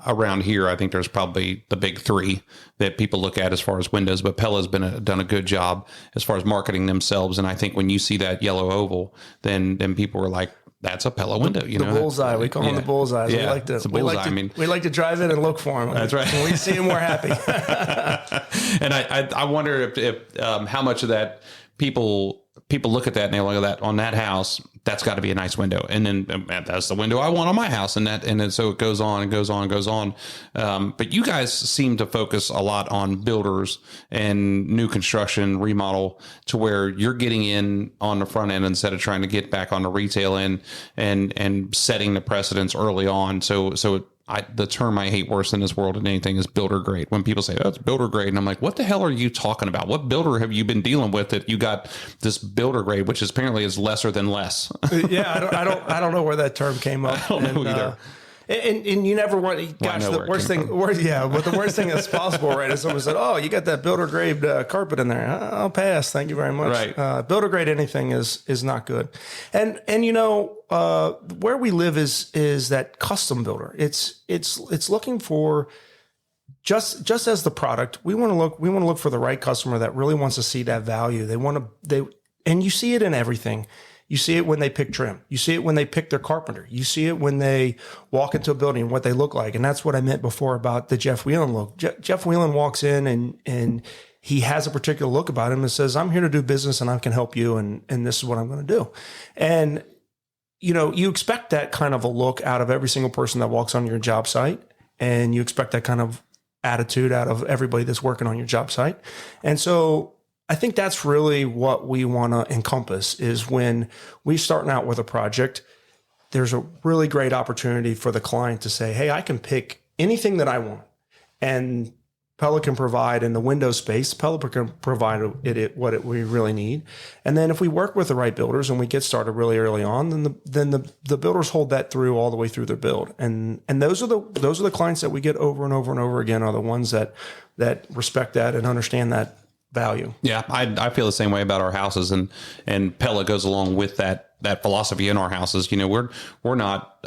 around here, I think there's probably the big three that people look at as far as windows, but Pella's done a good job as far as marketing themselves. And I think when you see that yellow oval, then people are like, that's a Pella window, the bullseye. We call them the bullseyes. Yeah, we like to drive in and look for them. That's right. When we see them, we're happy. And I wonder if how much of that people look at that and they look at that on that house, that's got to be a nice window, and then that's the window I want on my house, and then so it goes on and goes on and goes on. But you guys seem to focus a lot on builders and new construction, remodel, to where you're getting in on the front end instead of trying to get back on the retail end and setting the precedents early on. So the term I hate worse in this world than anything is builder grade. When people say, oh, it's builder grade, and I'm like, what the hell are you talking about? What builder have you been dealing with that you got this builder grade, which apparently is lesser than less? Yeah, I don't know where that term came up. I don't know either. And you never want, gosh, the worst thing, but the worst thing that's possible, right, is someone said, oh, you got that builder grade carpet in there. I'll pass. Thank you very much. Right. Builder grade anything is not good. And where we live is that custom builder. It's looking for just as the product. We want to look for the right customer that really wants to see that value. And you see it in everything. You see it when they pick trim. You see it when they pick their carpenter. You see it when they walk into a building and what they look like. And that's what I meant before about the Jeff Whelan look. Jeff Whelan walks in and he has a particular look about him and says, I'm here to do business and I can help you. And this is what I'm going to do. And, you expect that kind of a look out of every single person that walks on your job site. And you expect that kind of attitude out of everybody that's working on your job site. And so I think that's really what we want to encompass is when we starting out with a project, there's a really great opportunity for the client to say, hey, I can pick anything that I want. And Pella can provide in the window space, Pella can provide what we really need. And then if we work with the right builders and we get started really early on, then the builders hold that through all the way through their build. And those are the clients that we get over and over and over again are the ones that respect that and understand that value. Yeah, I feel the same way about our houses, and Pella goes along with that philosophy in our houses. We're not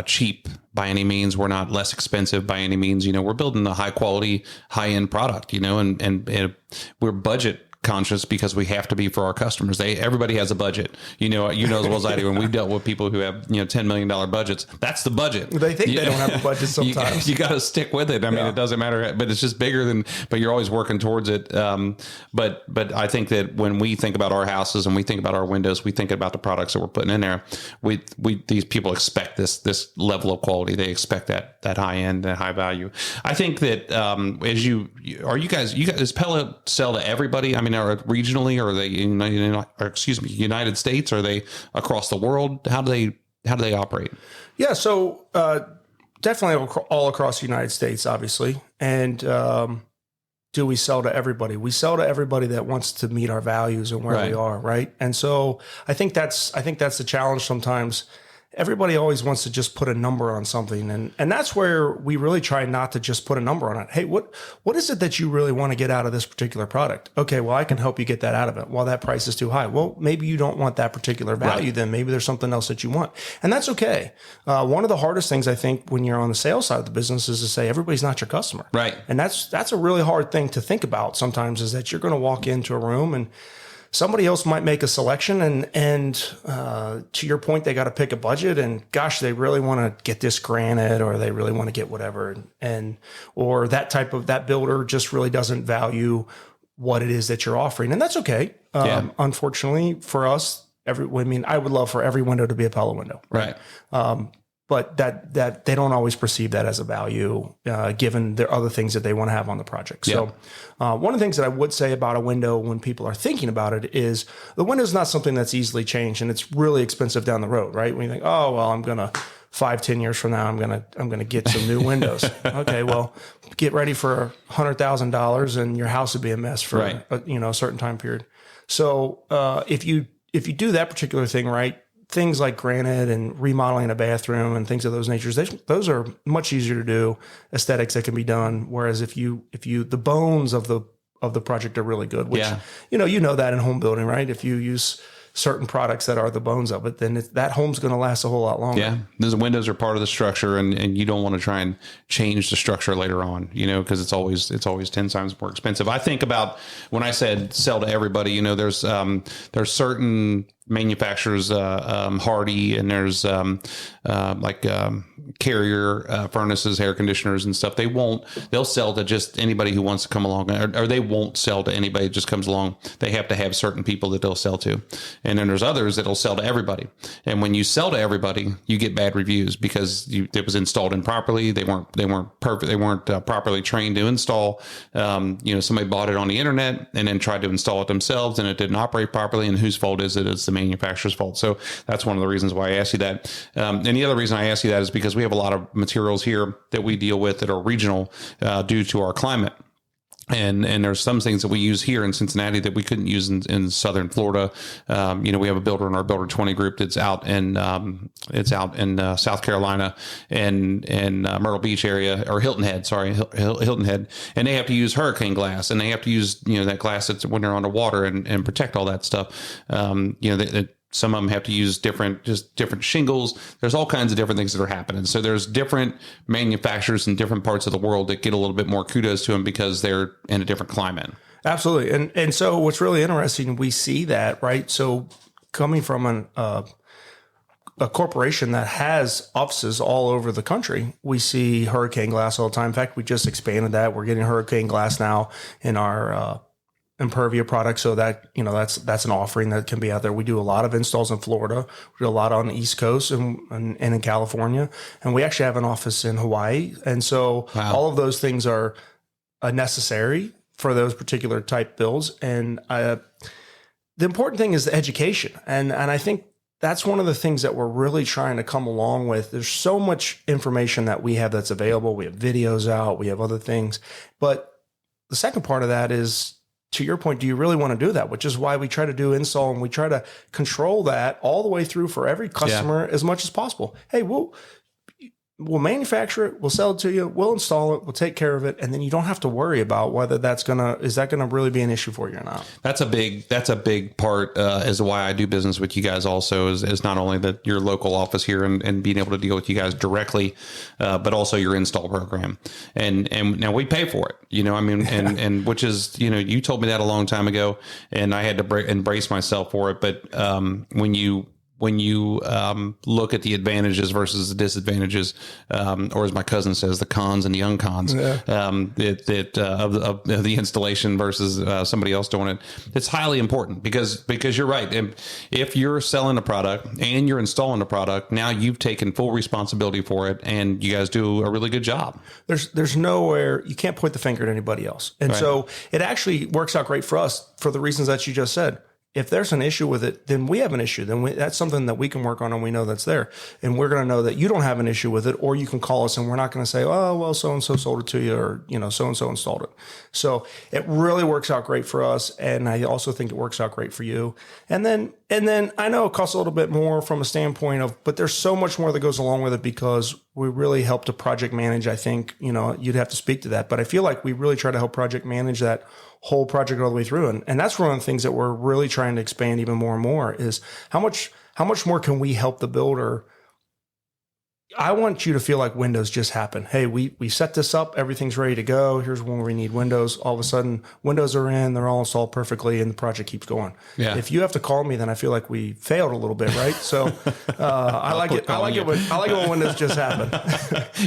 cheap by any means. We're not less expensive by any means. We're building a high quality, high end product. And we're budget conscious because we have to be for our customers. Everybody has a budget. You know as well as I do. And we've dealt with people who have, $10 million budgets. That's the budget. They think they don't have a budget sometimes. You got to stick with it. I mean, it doesn't matter, but it's just bigger than, but you're always working towards it. But I think that when we think about our houses and we think about our windows, we think about the products that we're putting in there. These people expect this level of quality. They expect that high end, that high value. I think that does Pella sell to everybody? I mean, are regionally, or are they United States? Are they across the world? How do they operate? Yeah, so definitely all across the United States, obviously. And do we sell to everybody? We sell to everybody that wants to meet our values and where we are, right? And so I think that's the challenge sometimes. Everybody always wants to just put a number on something. And that's where we really try not to just put a number on it. Hey, what is it that you really want to get out of this particular product? Okay, well, I can help you get that out of it. Well, that price is too high. Well, maybe you don't want that particular value. Then maybe there's something else that you want. And that's okay. One of the hardest things I think when you're on the sales side of the business is to say everybody's not your customer. Right. And that's a really hard thing to think about sometimes, is that you're going to walk into a room and somebody else might make a selection and to your point, they got to pick a budget, and gosh, they really want to get this granite, or they really want to get whatever. Or that builder just really doesn't value what it is that you're offering. And that's okay. Unfortunately for us, I would love for every window to be a Pella window. Right. But that they don't always perceive that as a value, given the other things that they want to have on the project. So one of the things that I would say about a window when people are thinking about it is the window is not something that's easily changed, and it's really expensive down the road, right? When you think, oh, well, I'm going to 5-10 years from now, I'm going to get some new windows. Okay. Well, get ready for $100,000 and your house would be a mess for a certain time period. So, if you do that particular thing right, things like granite and remodeling a bathroom and things of those natures, those are much easier to do, aesthetics that can be done. Whereas if you the bones of the project are really good, which, you know that in home building, right? If you use certain products that are the bones of it, then that home's going to last a whole lot longer. Yeah. Those windows are part of the structure, and you don't want to try and change the structure later on, because it's always 10 times more expensive. I think about when I said sell to everybody, there's certain manufacturers, Hardy, and there's Carrier furnaces, air conditioners and stuff. They'll sell to just anybody who wants to come along, or they won't sell to anybody that just comes along. They have to have certain people that they'll sell to. And then there's others that'll sell to everybody. And when you sell to everybody, you get bad reviews because it was installed improperly. They weren't perfect. They weren't properly trained to install. Somebody bought it on the internet and then tried to install it themselves, and it didn't operate properly. And whose fault is it? It's the manufacturer's fault. So that's one of the reasons why I asked you that. And the other reason I asked you that is because we have a lot of materials here that we deal with that are regional due to our climate. And there's some things that we use here in Cincinnati that we couldn't use in Southern Florida. We have a builder in our Builder 20 group that's out in South Carolina and Myrtle Beach area, or Hilton Head, Hilton Head. And they have to use hurricane glass, and they have to use, that glass that's when they're underwater and protect all that stuff. Some of them have to use different shingles. There's all kinds of different things that are happening. So there's different manufacturers in different parts of the world that get a little bit more kudos to them because they're in a different climate. Absolutely. And so what's really interesting, we see that, right? So coming from a corporation that has offices all over the country, we see hurricane glass all the time. In fact, we just expanded that. We're getting hurricane glass now in our Impervia product. So that, that's an offering that can be out there. We do a lot of installs in Florida. We do a lot on the East Coast and in California. And we actually have an office in Hawaii. And so all of those things are necessary for those particular type builds. And the important thing is the education. And I think that's one of the things that we're really trying to come along with. There's so much information that we have that's available. We have videos out, we have other things. But the second part of that is, to your point, do you really want to do that? Which is why we try to do install, and we try to control that all the way through for every customer as much as possible. Hey, well, we'll manufacture it, we'll sell it to you, we'll install it, we'll take care of it, and then you don't have to worry about whether is that gonna really be an issue for you or not. That's a big part as to why I do business with you guys. Also, is not only that your local office here and being able to deal with you guys directly, but also your install program. And now we pay for it. I mean, and which is you told me that a long time ago, and I had to embrace myself for it. But when you look at the advantages versus the disadvantages, or as my cousin says, the cons and the uncons, of the installation versus somebody else doing it, it's highly important because you're right. If you're selling a product and you're installing a product, now you've taken full responsibility for it, and you guys do a really good job. There's nowhere you can't point the finger at anybody else, and so it actually works out great for us for the reasons that you just said. If there's an issue with it, then we have an issue. Then that's something that we can work on, and we know that's there. And we're going to know that you don't have an issue with it, or you can call us, and we're not going to say, oh, well, so-and-so sold it to you, or, so-and-so installed it. So it really works out great for us. And I also think it works out great for you. And then I know it costs a little bit more from a standpoint but there's so much more that goes along with it because we really help to project manage. I think, you'd have to speak to that, but I feel like we really try to help project manage that whole project all the way through. And that's one of the things that we're really trying to expand even more and more is how much more can we help the builder? I want you to feel like windows just happen. Hey, we set this up. Everything's ready to go. Here's when we need windows. All of a sudden, windows are in. They're all installed perfectly, and the project keeps going. Yeah. If you have to call me, then I feel like we failed a little bit, right? So I like it. I like it when windows just happen.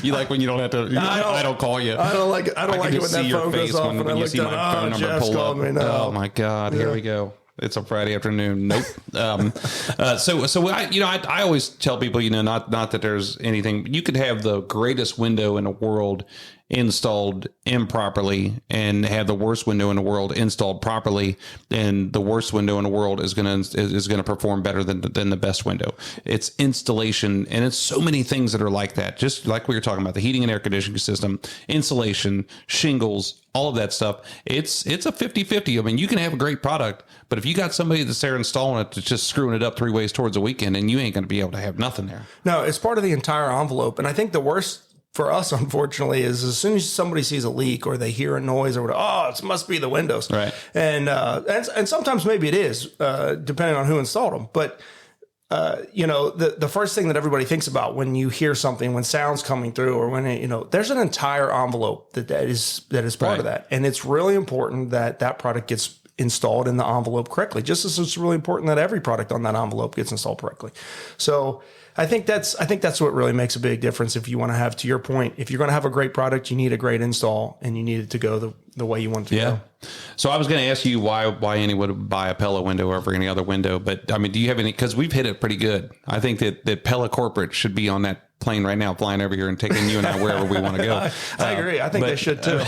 You like when you don't have to. I don't call you. I don't like it. I don't like it when that phone goes off and I look down. Oh, Jeff's called me now. Oh my God! Here we go. It's a Friday afternoon. Nope. So I always tell people, not that there's anything. You could have the greatest window in the world installed improperly and have the worst window in the world installed properly, and the worst window in the world is going to perform better than the best window. It's installation, and it's so many things that are like that. Just like we were talking about, the heating and air conditioning system, insulation, shingles, all of that stuff. It's a 50-50. I mean, you can have a great product, but if you got somebody that's there installing it that's just screwing it up 3 ways towards a weekend, and you ain't going to be able to have nothing there. No, it's part of the entire envelope. And I think the worst for us, unfortunately, is as soon as somebody sees a leak or they hear a noise or whatever, it must be the windows. Right. And sometimes maybe it is, depending on who installed them. But the first thing that everybody thinks about when you hear something, when sound's coming through, or when there's an entire envelope that is part of that, and it's really important that product gets installed in the envelope correctly. Just as it's really important that every product on that envelope gets installed correctly. So I think that's what really makes a big difference. If you want to have, to your point, if you're going to have a great product, you need a great install, and you need it to go the way you want it to go. So I was going to ask you why anyone would buy a Pella window over any other window, but I mean, do you have any? Because we've hit it pretty good. I think that Pella corporate should be on that plane right now, flying over here and taking you and I wherever we want to go. I agree. I think they should too.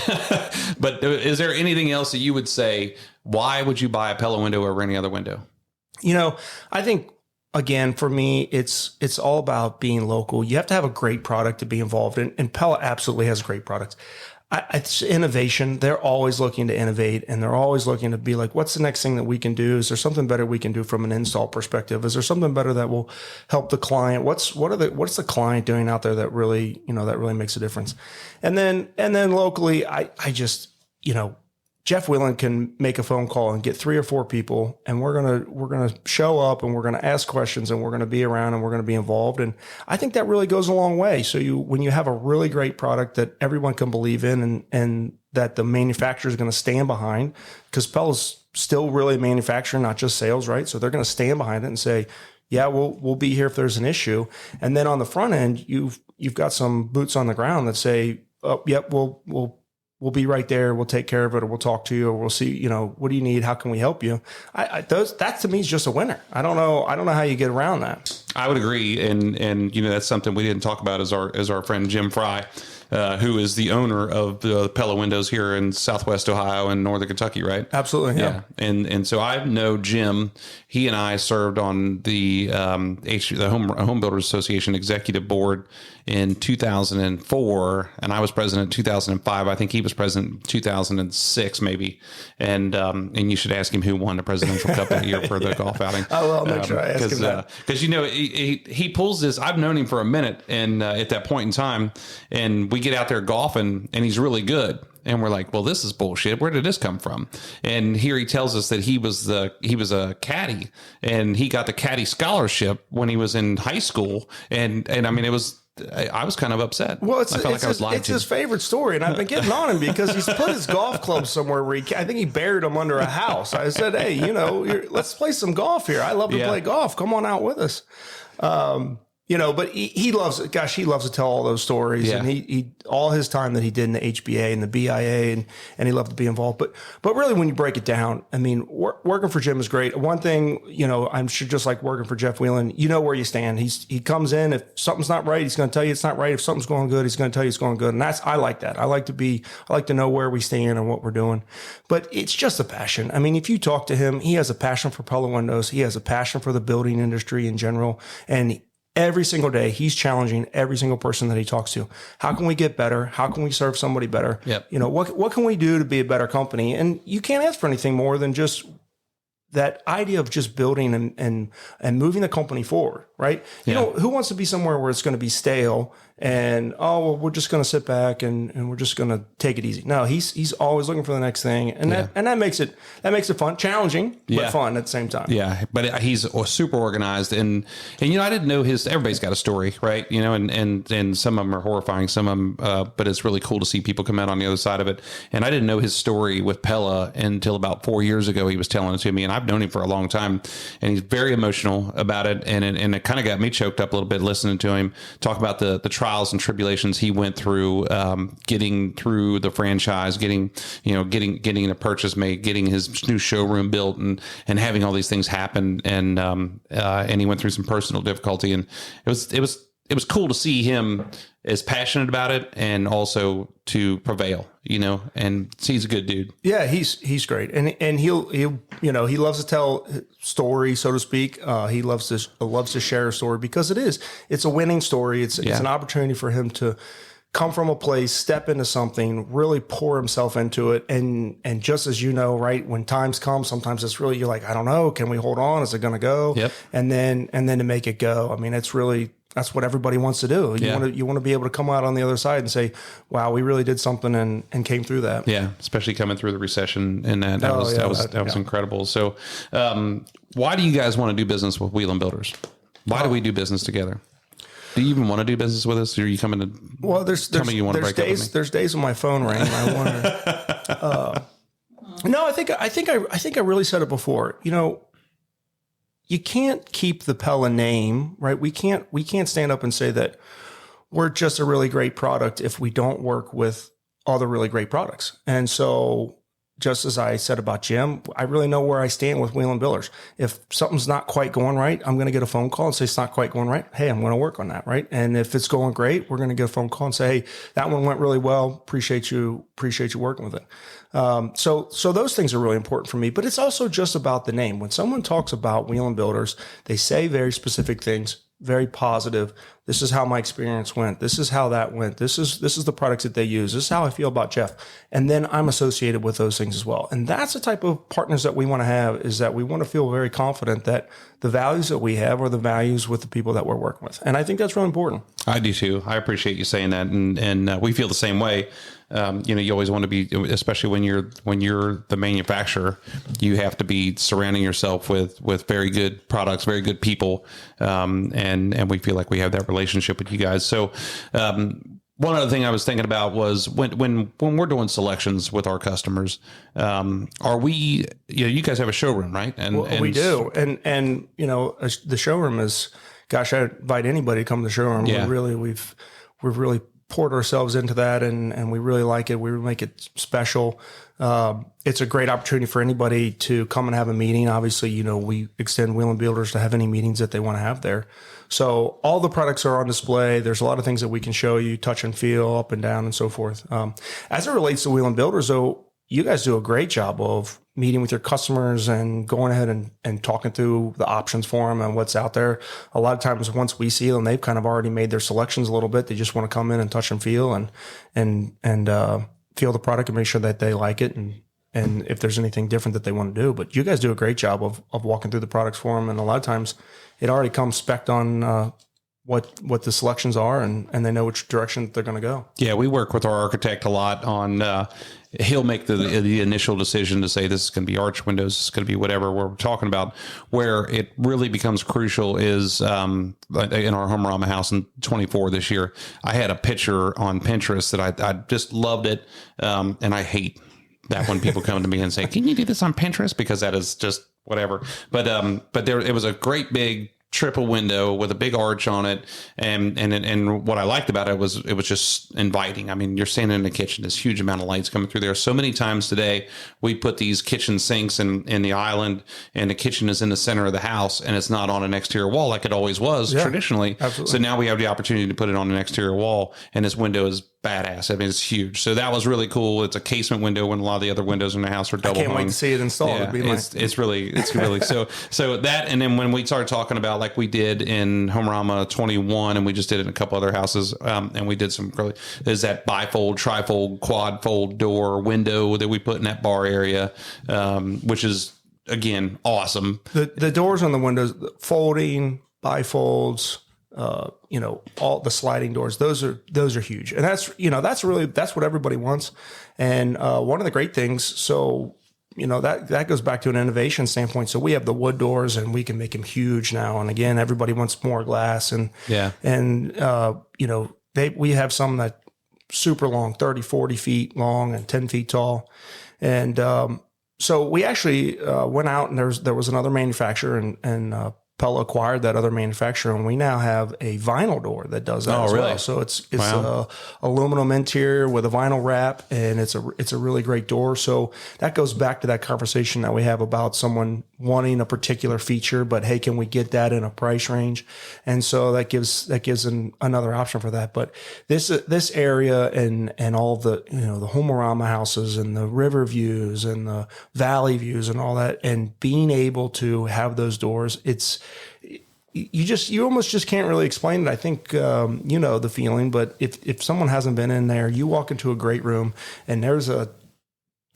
But is there anything else that you would say? Why would you buy a Pella window over any other window? I think, again, for me, it's all about being local. You have to have a great product to be involved in, and Pella absolutely has great products. It's innovation. They're always looking to innovate, and they're always looking to be like, what's the next thing that we can do? Is there something better we can do from an install perspective? Is there something better that will help the client? What's the client doing out there that really makes a difference? And then locally, I just, Jeff Whelan can make a phone call and get 3 or 4 people, and we're gonna show up, and we're gonna ask questions, and we're gonna be around, and we're gonna be involved. And I think that really goes a long way. So when you have a really great product that everyone can believe in, and that the manufacturer is going to stand behind, because Pella's still really manufacturing, not just sales, right? So they're going to stand behind it and say, yeah, we'll be here if there's an issue. And then on the front end, you've got some boots on the ground that say, oh, yep, we'll be right there. We'll take care of it, or we'll talk to you, or we'll see, what do you need? How can we help you? That to me is just a winner. I don't know how you get around that. I would agree. And that's something we didn't talk about as our friend Jim Fry. who is the owner of the Pella Windows here in Southwest Ohio and Northern Kentucky, right? Absolutely. Yeah. And so I know Jim. He and I served on the Home Builders Association Executive Board in 2004, and I was president in 2005. I think he was president in 2006, maybe. And you should ask him who won the presidential cup that year for the golf outing. I will make sure I ask him that. Because he pulls this. I've known him for a minute, and at that point in time, and we get out there golfing, and he's really good. And we're like, well, this is bullshit. Where did this come from? And here he tells us that he was a caddy, and he got the caddy scholarship when he was in high school. And I mean, I was kind of upset. Well, I felt like I was lied to. It's his favorite story, and I've been getting on him because he's put his golf club somewhere where I think he buried them under a house. I said, hey, let's play some golf here. I love to play golf. Come on out with us. But he loves it. Gosh, he loves to tell all those stories, and he all his time that he did in the HBA and the BIA, and he loved to be involved. But really, when you break it down, I mean, working for Jim is great. One thing, I'm sure just like working for Jeff Whelan, you know where you stand. He comes in, if something's not right, he's going to tell you it's not right. If something's going good, he's going to tell you it's going good. And I like that. I like to know where we stand and what we're doing. But it's just a passion. I mean, if you talk to him, he has a passion for Pella Windows. He has a passion for the building industry in general, and every single day, he's challenging every single person that he talks to. How can we get better? How can we serve somebody better? Yep. What can we do to be a better company? And you can't ask for anything more than just that idea of just building and moving the company forward, right? Yeah. Who wants to be somewhere where it's going to be stale and, we're just going to sit back and we're just going to take it easy. No, he's always looking for the next thing. And that makes it fun, challenging, but fun at the same time. Yeah. But he's super organized. And I didn't know everybody's got a story, right? And some of them are horrifying, some of them, but it's really cool to see people come out on the other side of it. And I didn't know his story with Pella until about 4 years ago. He was telling it to me, and I've known him for a long time, and he's very emotional about it. And it kind of got me choked up a little bit listening to him talk about the trials and tribulations he went through, getting through the franchise, getting the purchase made, getting his new showroom built, and having all these things happen. And he went through some personal difficulty, and it was cool to see him as passionate about it and also to prevail, and he's a good dude. Yeah, he's great. And he loves to tell story, so to speak. He loves to share a story because it's a winning story. It's an opportunity for him to come from a place, step into something, really pour himself into it. And just as right, when times come, sometimes it's really, you're like, I don't know, can we hold on? Is it going to go? Yep. And then to make it go. I mean, that's what everybody wants to do. You want to be able to come out on the other side and say, wow, we really did something and came through that. Yeah. Especially coming through the recession, and that was incredible. So, why do you guys want to do business with Whelan Builders? Why do we do business together? Do you even want to do business with us? Or are you coming to? Well, there's days when my phone rang and I wonder. No, I think I really said it before. You can't keep the Pella name, right? We can't stand up and say that we're just a really great product if we don't work with other really great products. And so, just as I said about Jim, I really know where I stand with Whelan Builders. If something's not quite going right, I'm going to get a phone call and say it's not quite going right. Hey, I'm going to work on that, right? And if it's going great, we're going to get a phone call and say, hey, that one went really well. Appreciate you working with it. So those things are really important for me, but it's also just about the name. When someone talks about Whelan Builders, they say very specific things, very positive. This is how my experience went. This is how that went. This is the products that they use. This is how I feel about Jeff. And then I'm associated with those things as well. And that's the type of partners that we want to have, is that we want to feel very confident that the values that we have are the values with the people that we're working with. And I think that's really important. I do too. I appreciate you saying that. And we feel the same way. You always want to be, especially when you're the manufacturer, you have to be surrounding yourself with very good products, very good people. And we feel like we have that relationship with you guys. So, one other thing I was thinking about was when we're doing selections with our customers, are we, you guys have a showroom, right? And we do. And the showroom is, gosh, I invite anybody to come to the showroom. Yeah. We've really poured ourselves into that, and we really like it. We make it special. It's a great opportunity for anybody to come and have a meeting. Obviously, you know, we extend Wheel and Builders to have any meetings that they want to have there. So all the products are on display. There's a lot of things that we can show you, touch and feel, up and down, and so forth. As it relates to Wheel and Builders, though, you guys do a great job of meeting with your customers and going ahead and talking through the options for them and what's out there. A lot of times once we see them, they've kind of already made their selections a little bit. They just want to come in and touch and feel and feel the product and make sure that they like it and if there's anything different that they want to do. But you guys do a great job of walking through the products for them. And a lot of times it already comes spec'd on what the selections are and they know which direction they're going to go. Yeah, we work with our architect a lot on he'll make the initial decision to say this is going to be arch windows, this is going to be whatever we're talking about. Where it really becomes crucial is in our Humorama house in 24 this year, I had a picture on Pinterest that I just loved it, and I hate that when people come to me and say, "Can you do this on Pinterest?" Because that is just whatever. But there it was a great big triple window with a big arch on it. And what I liked about it was just inviting. I mean, you're standing in the kitchen, this huge amount of lights coming through there. So many times today, we put these kitchen sinks in the island and the kitchen is in the center of the house and it's not on an exterior wall like it always was traditionally. Absolutely. So now we have the opportunity to put it on an exterior wall and this window is badass. I mean, it's huge. So that was really cool. It's a casement window when a lot of the other windows in the house are double hung. I can't wait to see it installed. Yeah, it's really so that. And then when we started talking about like we did in Humorama 21 and we just did it in a couple other houses, and we did some really, there's that bifold, trifold, quadfold door window that we put in that bar area, which is again awesome. The doors on the windows, folding, bifolds, all the sliding doors, those are huge. And that's what everybody wants. And one of the great things, so, that goes back to an innovation standpoint. So we have the wood doors and we can make them huge now. And again, everybody wants more glass and, we have some that super long, 30, 40 feet long and 10 feet tall. And, so we actually, went out and there was another manufacturer and Pella acquired that other manufacturer, and we now have a vinyl door that does that as well. So it's a aluminum interior with a vinyl wrap, and it's a really great door. So that goes back to that conversation that we have about someone wanting a particular feature, but hey, can we get that in a price range? And so that gives another option for that. But this area and all the the Humorama houses and the river views and the valley views and all that, and being able to have those doors, you almost just can't really explain it. I think, the feeling, but if someone hasn't been in there, you walk into a great room and there's a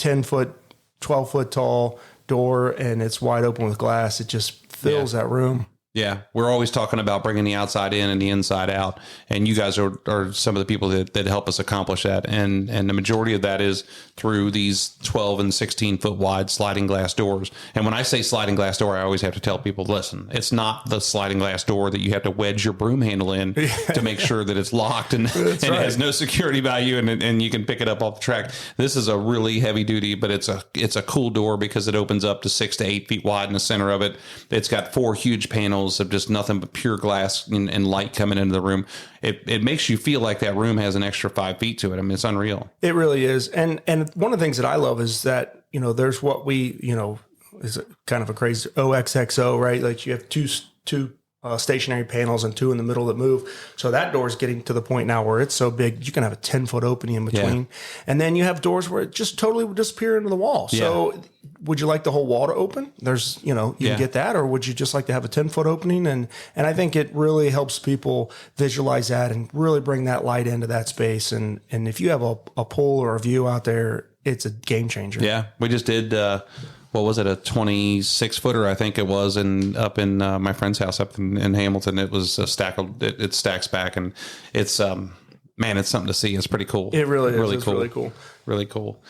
10-foot, 12-foot tall door and it's wide open with glass. It just fills that room. Yeah, we're always talking about bringing the outside in and the inside out, and you guys are some of the people that help us accomplish that, and the majority of that is through these 12 and 16 foot wide sliding glass doors. And when I say sliding glass door, I always have to tell people, listen, it's not the sliding glass door that you have to wedge your broom handle in to make sure that it's locked and it has no security value and you can pick it up off the track. This is a really heavy duty, but it's a cool door because it opens up to 6 to 8 feet wide in the center of it. It's got 4 huge panels of just nothing but pure glass and light coming into the room. It makes you feel like that room has an extra 5 feet to it. I mean, it's unreal. It really is. And one of the things that I love is that, there's what we, is kind of a crazy OXXO, right? Like you have two stationary panels and 2 in the middle that move. So that door is getting to the point now where it's so big, you can have a 10-foot opening in between. Yeah. And then you have doors where it just totally would disappear into the wall. Yeah. So would you like the whole wall to open? There's, you can get that, or would you just like to have a 10-foot opening? And I think it really helps people visualize that and really bring that light into that space. And if you have a pole or a view out there, it's a game changer. Yeah. We just did, what was it, a 26 footer, I think it was, up in my friend's house up in Hamilton. It was a stack of, it stacks back, and it's, it's something to see. It's pretty cool. It really is. It's really cool. Really cool.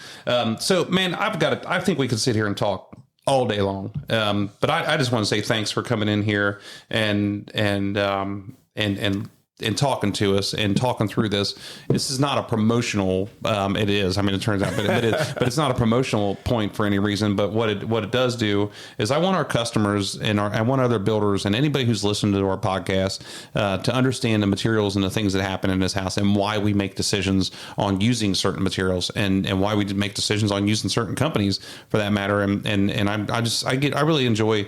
So man, I think we could sit here and talk all day long. But I just want to say thanks for coming in here and and talking to us and talking through this is not a promotional. It is. I mean, it turns out, but it's not a promotional point for any reason. But what it does do is, I want our customers and I want other builders and anybody who's listened to our podcast to understand the materials and the things that happen in this house and why we make decisions on using certain materials and why we make decisions on using certain companies for that matter. And I really enjoy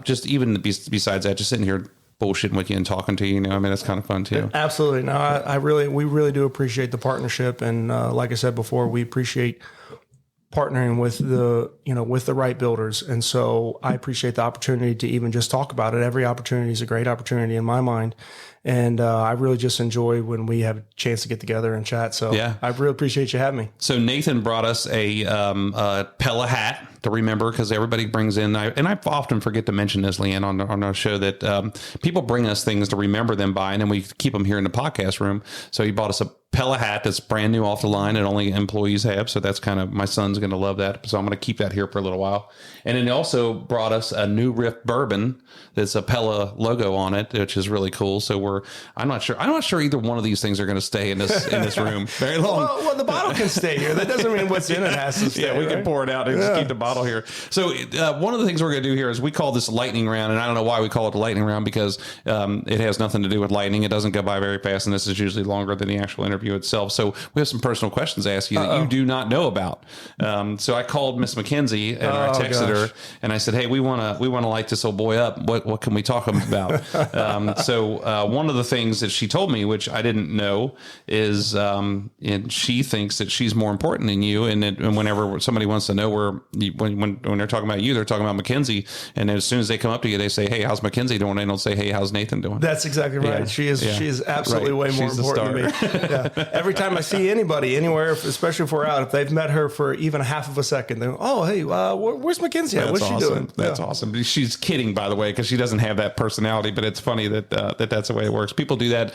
just even besides that, just sitting here bullshitting with you and talking to you. I mean, it's kind of fun too. Absolutely. No, we really do appreciate the partnership. And like I said before, we appreciate partnering with the right builders. And so I appreciate the opportunity to even just talk about it. Every opportunity is a great opportunity in my mind. And I really just enjoy when we have a chance to get together and chat. So yeah, I really appreciate you having me. So Nathan brought us a Pella hat to remember, because everybody brings in, and I often forget to mention this, Leanne, on our show, that people bring us things to remember them by, and then we keep them here in the podcast room. So he bought us a Pella hat that's brand new off the line and only employees have. So that's kind of, my son's going to love that. So I'm going to keep that here for a little while. And then he also brought us a New Riff bourbon that's a Pella logo on it, which is really cool. So I'm not sure either one of these things are going to stay in this room very long. Well, the bottle can stay here. That doesn't mean what's in it has to stay. Yeah, we can pour it out and just keep the bottle here. So one of the things we're going to do here is we call this lightning round, and I don't know why we call it a lightning round, because it has nothing to do with lightning. It doesn't go by very fast, and this is usually longer than the actual interview itself. So we have some personal questions to ask you that you do not know about. So I called Miss McKenzie and I texted her and I said, hey, we want to light this old boy up. What can we talk about? So one of the things that she told me, which I didn't know, is and she thinks that she's more important than you. And whenever somebody wants to know when they're talking about you, they're talking about McKenzie. And as soon as they come up to you, they say, hey, how's McKenzie doing? They don't say, hey, how's Nathan doing? That's exactly right. Yeah. She is absolutely way more important to me. Yeah. Every time I see anybody anywhere, especially if we're out, if they've met her for even a half of a second, they're, oh, hey, where's McKenzie at? What's she doing? That's awesome. She's kidding, by the way, because she doesn't have that personality, but it's funny that that's the way it works. People do that.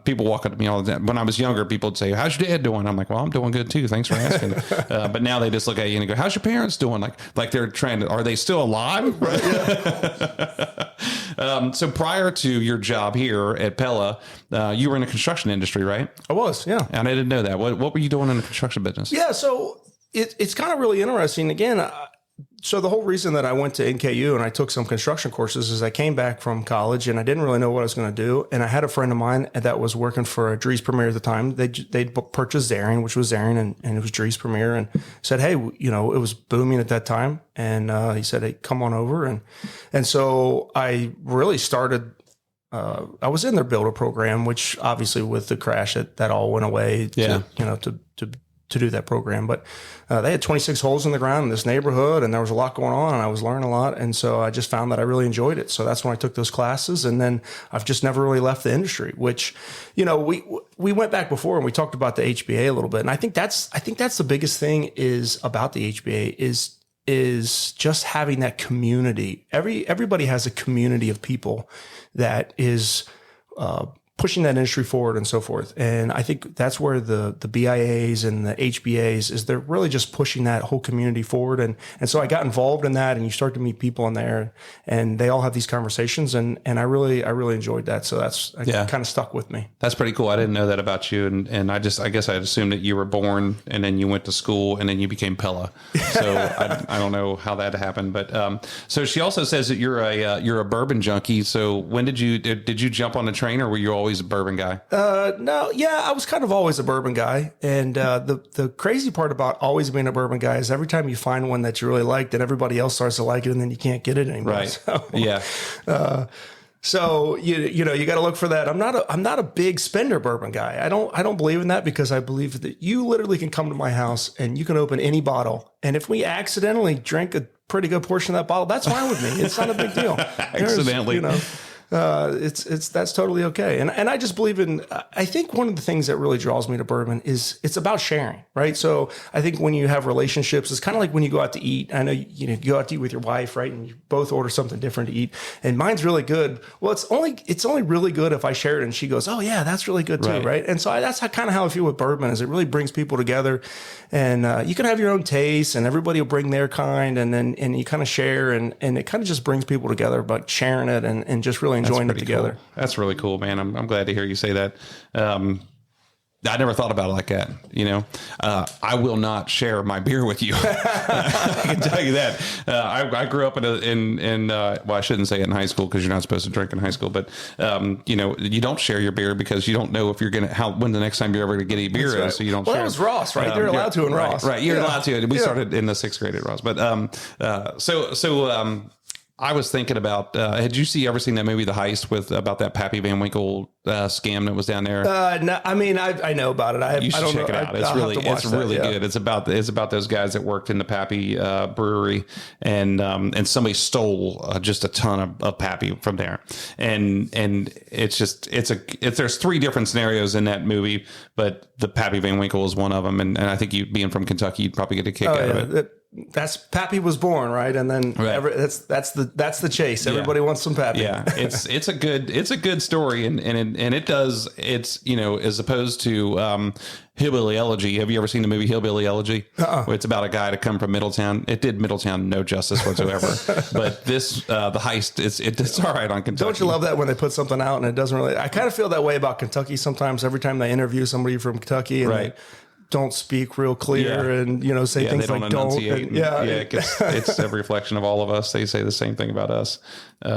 People walk up to me all the time. When I was younger, people would say, how's your dad doing? I'm like, well, I'm doing good too. Thanks for asking. But now they just look at you and go, how's your parents doing? Like they're trying to, are they still alive? Right. Yeah. So prior to your job here at Pella, you were in the construction industry, right? I was, yeah. And I didn't know that. What were you doing in the construction business? Yeah, so it's kind of really interesting. Again, so the whole reason that I went to NKU and I took some construction courses is I came back from college and I didn't really know what I was going to do. And I had a friend of mine that was working for a Dries Premier at the time. They'd purchased Zarian, which was Zarian, and it was Dries Premier, and said, hey, it was booming at that time. And he said, hey, come on over. And so I really started. I was in their builder program, which obviously with the crash that all went away. To do that program, but they had 26 holes in the ground in this neighborhood, and there was a lot going on, and I was learning a lot, and so I just found that I really enjoyed it. So that's when I took those classes, and then I've just never really left the industry. Which, we went back before and we talked about the HBA a little bit, and I think that's the biggest thing is about the HBA is just having that community. Everybody has a community of people that is pushing that industry forward and so forth. And I think that's where the BIAs and the HBAs is, they're really just pushing that whole community forward. And so I got involved in that, and you start to meet people in there and they all have these conversations, and I really enjoyed that. So kind of stuck with me. That's pretty cool. I didn't know that about you. And I guess I'd assumed that you were born and then you went to school and then you became Pella. So I don't know how that happened, but so she also says that you're a bourbon junkie. So when did you jump on the train, or were you always a bourbon guy? No, yeah, I was kind of always a bourbon guy. And the crazy part about always being a bourbon guy is every time you find one that you really like, then everybody else starts to like it, and then you can't get it anymore. Right. So, yeah. So you got to look for that. I'm not a big spender bourbon guy. I don't believe in that, because I believe that you literally can come to my house and you can open any bottle, and if we accidentally drink a pretty good portion of that bottle, that's fine with me. It's not a big deal. Accidentally. That's totally okay. And I just believe in, I think one of the things that really draws me to bourbon is it's about sharing, right? So I think when you have relationships, it's kind of like when you go out to eat. I know, you go out to eat with your wife, right? And you both order something different to eat, and mine's really good. Well, it's only really good if I share it and she goes, oh yeah, that's really good too. Right. And so that's kind of how I feel with bourbon, is it really brings people together, and you can have your own taste and everybody will bring their kind, and you kind of share, and it kind of just brings people together about sharing it and just really really enjoying it pretty together. Cool. That's really cool, man. I'm glad to hear you say that. I never thought about it like that. I will not share my beer with you. I can tell you that. I grew up well, I shouldn't say it in high school because you're not supposed to drink in high school, but you don't share your beer because you don't know if you're when the next time you're ever going to get a beer is, right. so you don't well, share. That was Ross, right? They're allowed to in Ross. Right. You're allowed to. We started in the 6th grade at Ross, but I was thinking about, had you ever seen that movie, The Heist, about that Pappy Van Winkle scam that was down there? No, I mean, I know about it. You should check it out. It's really good. It's about those guys that worked in the Pappy brewery, and somebody stole just a ton of Pappy from there, and there's 3 different scenarios in that movie, but the Pappy Van Winkle is one of them, and I think you being from Kentucky, you'd probably get a kick out of it. That's Pappy was born, right? And then that's the chase. Everybody wants some Pappy. Yeah, it's a good story, and as opposed to Hillbilly Elegy. Have you ever seen the movie Hillbilly Elegy? It's about a guy to come from Middletown. It did Middletown no justice whatsoever. But this The Heist, it's all right on Kentucky. Don't you love that when they put something out and it doesn't really? I kind of feel that way about Kentucky sometimes. Every time they interview somebody from Kentucky and they don't speak real clear and say things like don't. It's a reflection of all of us. They say the same thing about us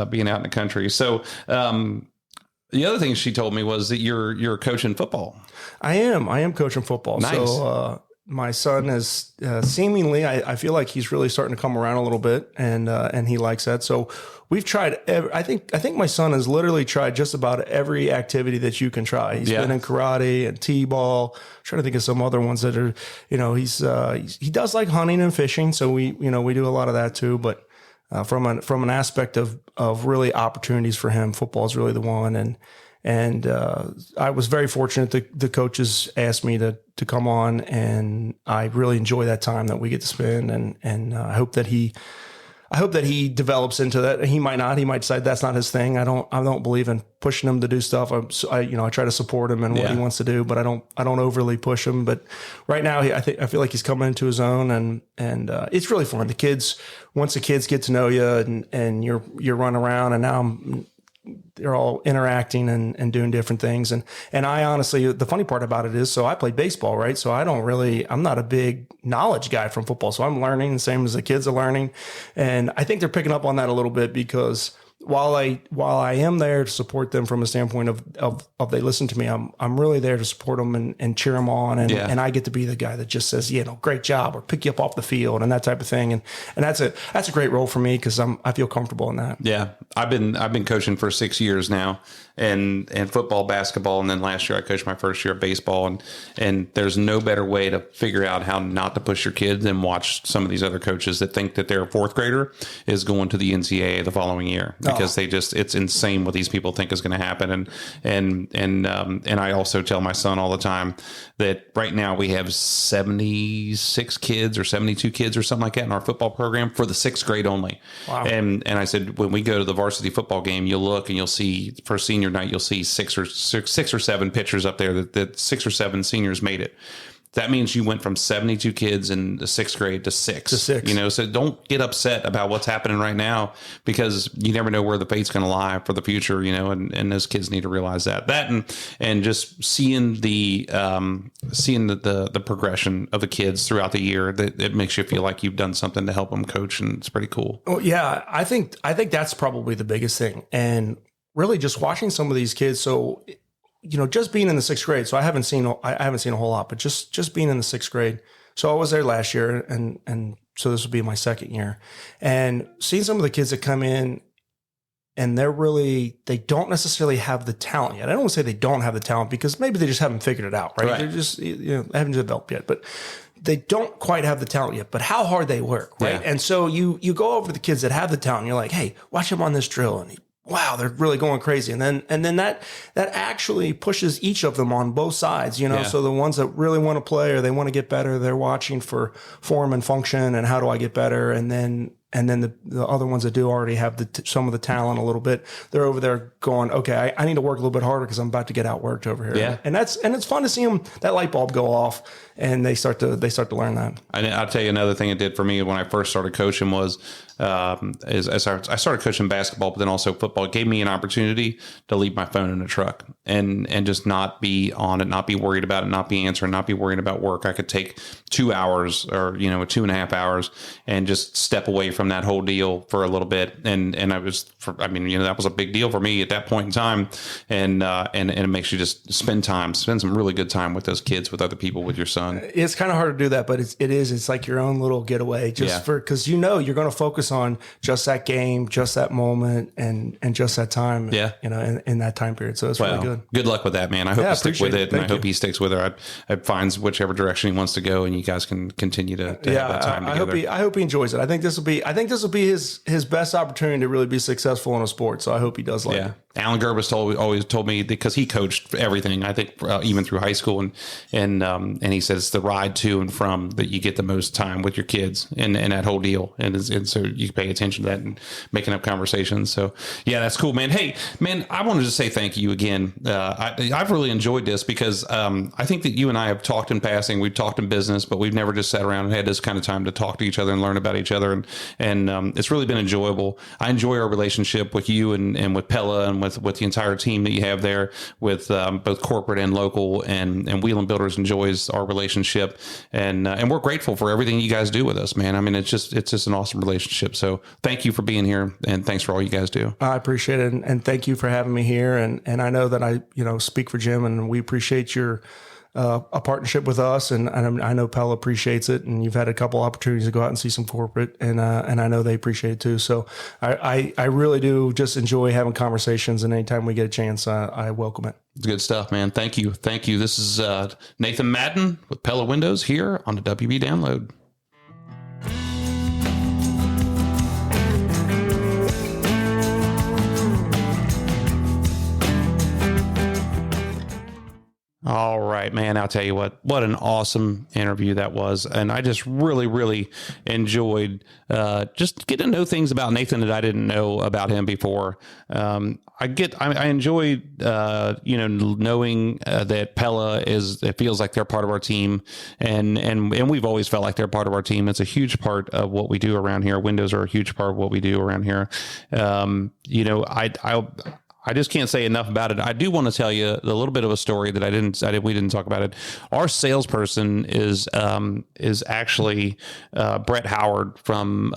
being out in the country. So the other thing she told me was that you're coaching football. I am coaching football. Nice. So my son is seemingly, I feel like he's really starting to come around a little bit, and he likes that. So we've tried. I think my son has literally tried just about every activity that you can try. He's been in karate and t-ball. I'm trying to think of some other ones that are, he does like hunting and fishing. So we do a lot of that too. But from an aspect of really opportunities for him, football is really the one. And I was very fortunate that the coaches asked me to come on, and I really enjoy that time that we get to spend. And I hope that he develops into that. He might not. He might decide that's not his thing. I don't believe in pushing him to do stuff. I try to support him in what he wants to do, but I don't overly push him. But right now, I feel like he's coming into his own, and it's really fun. Once the kids get to know you, and you're running around, and now they're all interacting and doing different things. And I honestly, the funny part about it is, so I played baseball, right? So I'm not a big knowledge guy from football. So I'm learning the same as the kids are learning. And I think they're picking up on that a little bit, because while I am there to support them from a standpoint of they listen to me, I'm really there to support them and cheer them on. And I get to be the guy that just says, great job, or pick you up off the field and that type of thing. And that's a great role for me, because I feel comfortable in that. Yeah. I've been coaching for 6 years now, and football, basketball. And then last year I coached my first year of baseball, and there's no better way to figure out how not to push your kids than watch some of these other coaches that think that their 4th grader is going to the NCAA the following year, because it's insane what these people think is going to happen. And I also tell my son all the time that right now we have 76 kids or 72 kids or something like that in our football program for the 6th grade only. Wow. And I said, when we go to the varsity football game, you'll look and you'll see, for senior night, you'll see six or seven pictures up there that 6 or 7 seniors made it. That means you went from 72 kids in the 6th grade to 6. So don't get upset about what's happening right now, because you never know where the fate's going to lie for the future, and those kids need to realize that and just seeing the progression of the kids throughout the year, that it makes you feel like you've done something to help them coach, and it's pretty cool. Oh yeah. I think that's probably the biggest thing. And really just watching some of these kids. So, just being in the 6th grade. So I haven't seen a whole lot, but just being in the 6th grade. So I was there last year, and so this will be my 2nd year, and seeing some of the kids that come in, and they don't necessarily have the talent yet. I don't want to say they don't have the talent, because maybe they just haven't figured it out, right? They're just, they haven't developed yet, but they don't quite have the talent yet, but how hard they work, right? Yeah. And so you go over to the kids that have the talent, and you're like, hey, watch them on this drill, and wow, they're really going crazy. And then that actually pushes each of them on both sides, So the ones that really want to play or they want to get better, they're watching for form and function and how do I get better. And then the other ones that do already have some of the talent a little bit, they're over there going, okay, I need to work a little bit harder because I'm about to get outworked over here. Yeah. And it's fun to see them, that light bulb go off and they start to learn that. I'll tell you another thing it did for me when I first started coaching was, as I started coaching basketball, but then also football. It gave me an opportunity to leave my phone in the truck and just not be on it, not be worried about it, not be answering, not be worried about work. I could take 2 hours or 2.5 hours and just step away from that whole deal for a little bit. And that was a big deal for me at that point in time. And it makes you just spend some really good time with those kids, with other people, with your son. It's kind of hard to do that, but it's like your own little getaway because you're going to focus on just that game, just that moment, and just that time. Yeah. In that time period. So it's really good. Good luck with that, man. I hope you stick with it, and I hope he sticks with it. I finds whichever direction he wants to go, and you guys can continue to have that time together. I hope he enjoys it. I think this will be his best opportunity to really be successful in a sport. So I hope he does like it. Alan Gerbis always told me, because he coached everything, I think even through high school, and he said it's the ride to and from that you get the most time with your kids and that whole deal, and so you pay attention to that and making up conversations. So yeah, that's cool, man. Hey, man, I wanted to say thank you again. I've really enjoyed this because I think that you and I have talked in passing. We've talked in business, but we've never just sat around and had this kind of time to talk to each other and learn about each other, and it's really been enjoyable. I enjoy our relationship with you and with Pella and with the entire team that you have there, with both corporate and local, and Wheeling Builders enjoys our relationship, and we're grateful for everything you guys do with us, man. I mean, it's just an awesome relationship. So thank you for being here, and thanks for all you guys do. I appreciate it, and thank you for having me here. And I know that I speak for Jim, and we appreciate your a partnership with us, and I know Pella appreciates it, and you've had a couple opportunities to go out and see some corporate, and I know they appreciate it too. So I really do just enjoy having conversations, and anytime we get a chance, I welcome it. It's good stuff, man. Thank you. This is Nathan Madden with Pella Windows here on the WB Download. All right, man. I'll tell you what an awesome interview that was. And I just really, really enjoyed just getting to know things about Nathan that I didn't know about him before. I enjoy, knowing that Pella it feels like they're part of our team, and we've always felt like they're part of our team. It's a huge part of what we do around here. Windows are a huge part of what we do around here. I just can't say enough about it. I do want to tell you a little bit of a story that we didn't talk about it. Our salesperson is actually Brett Howard from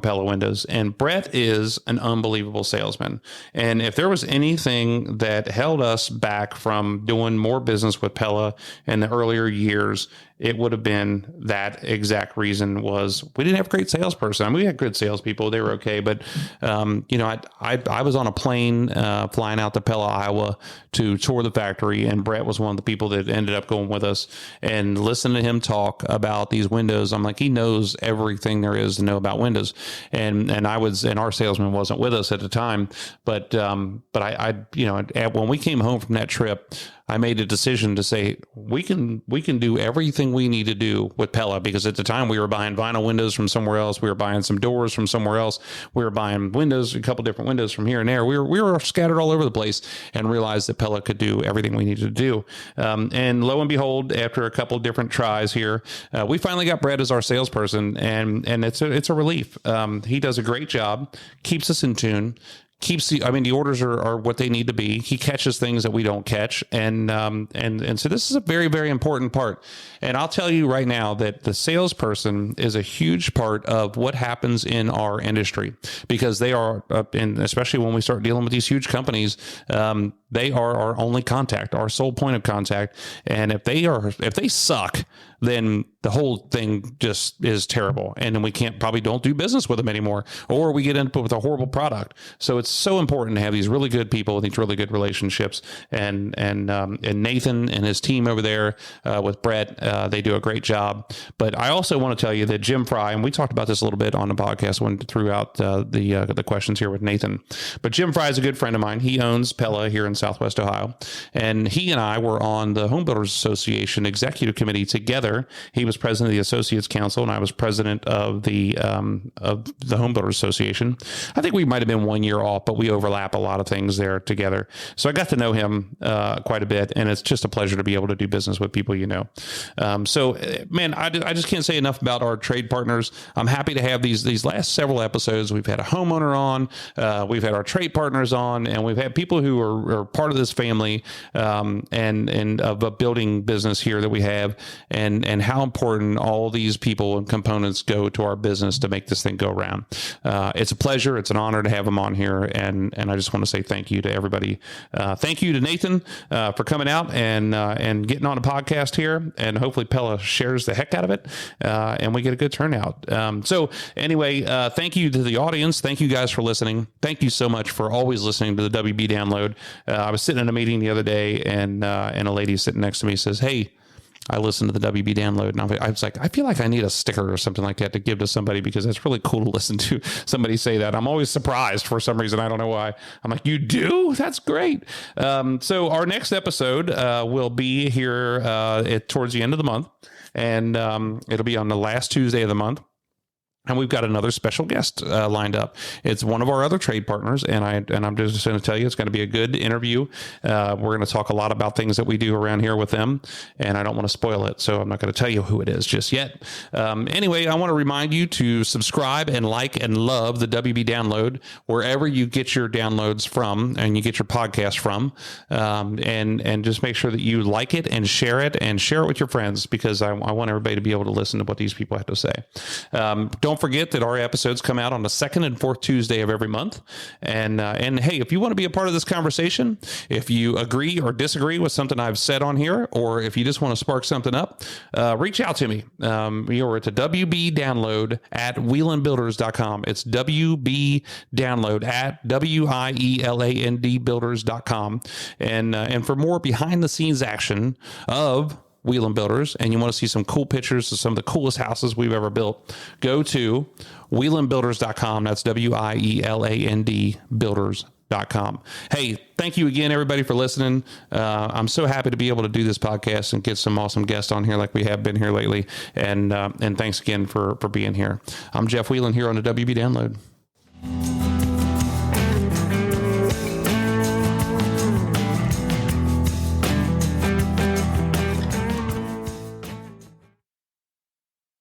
Pella Windows, and Brett is an unbelievable salesman. And if there was anything that held us back from doing more business with Pella in the earlier years, it would have been that exact reason. Was we didn't have a great salesperson. I mean, we had good salespeople; they were okay. But I was on a plane flying out to Pella, Iowa, to tour the factory, and Brett was one of the people that ended up going with us. And listening to him talk about these windows, I'm like, he knows everything there is to know about windows. And our salesman wasn't with us at the time, but when we came home from that trip, I made a decision to say, we can do everything we need to do with Pella, because at the time we were buying vinyl windows from somewhere else. We were buying some doors from somewhere else. We were buying windows, a couple different windows from here and there. We were scattered all over the place, and realized that Pella could do everything we needed to do. And lo and behold, after a couple different tries here, we finally got Brett as our salesperson, and it's a relief. He does a great job, keeps us in tune. The orders are what they need to be. He catches things that we don't catch. And so this is a very, very important part. And I'll tell you right now that the salesperson is a huge part of what happens in our industry, because they are, and especially when we start dealing with these huge companies, they are our only contact, our sole point of contact. And if they suck, then the whole thing just is terrible. And then we probably don't do business with them anymore, or we get into with a horrible product. So it's so important to have these really good people with these really good relationships. And Nathan and his team over there with Brett, they do a great job. But I also want to tell you that Jim Fry, and we talked about this a little bit on the podcast when throughout the questions here with Nathan. But Jim Fry is a good friend of mine. He owns Pella here in Southwest Ohio, and he and I were on the Home Builders Association executive committee together together. He was president of the Associates Council, and I was president of the Home Builders Association. I think we might have been 1 year off, but we overlap a lot of things there together. So I got to know him quite a bit, and it's just a pleasure to be able to do business with people you know. So, man, I just can't say enough about our trade partners. I'm happy to have these last several episodes. We've had a homeowner on, we've had our trade partners on, and we've had people who are part of this family and of a building business here that we have, and how important all these people and components go to our business to make this thing go around. It's a pleasure. It's an honor to have them on here, and I just want to say thank you to everybody. Thank you to Nathan for coming out and getting on a podcast here, and hopefully Pella shares the heck out of it, and we get a good turnout. So anyway, thank you to the audience. Thank you guys for listening. Thank you so much for always listening to the WB Download. I was sitting in a meeting the other day, and a lady sitting next to me says, "Hey, I listened to the WB Download," and I was like, I feel like I need a sticker or something like that to give to somebody, because it's really cool to listen to somebody say that. I'm always surprised for some reason. I don't know why. I'm like, you do? That's great. So our next episode will be here towards the end of the month, and it'll be on the last Tuesday of the month. And we've got another special guest lined up. It's one of our other trade partners, and I'm just going to tell you, it's going to be a good interview. We're going to talk a lot about things that we do around here with them, and I don't want to spoil it, so I'm not going to tell you who it is just yet. Anyway, I want to remind you to subscribe and like and love the WB Download wherever you get your downloads from and you get your podcast from, and just make sure that you like it and share it with your friends, because I want everybody to be able to listen to what these people have to say. Don't forget that our episodes come out on the second and fourth Tuesday of every month. And hey, if you want to be a part of this conversation, if you agree or disagree with something I've said on here, or if you just want to spark something up, reach out to me. You're at the WB Download at wielandbuilders.com. It's WB Download at WIELAND builders.com. And for more behind the scenes action of Wieland Builders, and you want to see some cool pictures of some of the coolest houses we've ever built, go to wielandbuilders.com. That's WIELAND builders.com. Hey, thank you again, everybody, for listening. I'm so happy to be able to do this podcast and get some awesome guests on here like we have been here lately. And thanks again for being here. I'm Jeff Wieland here on the WB Download.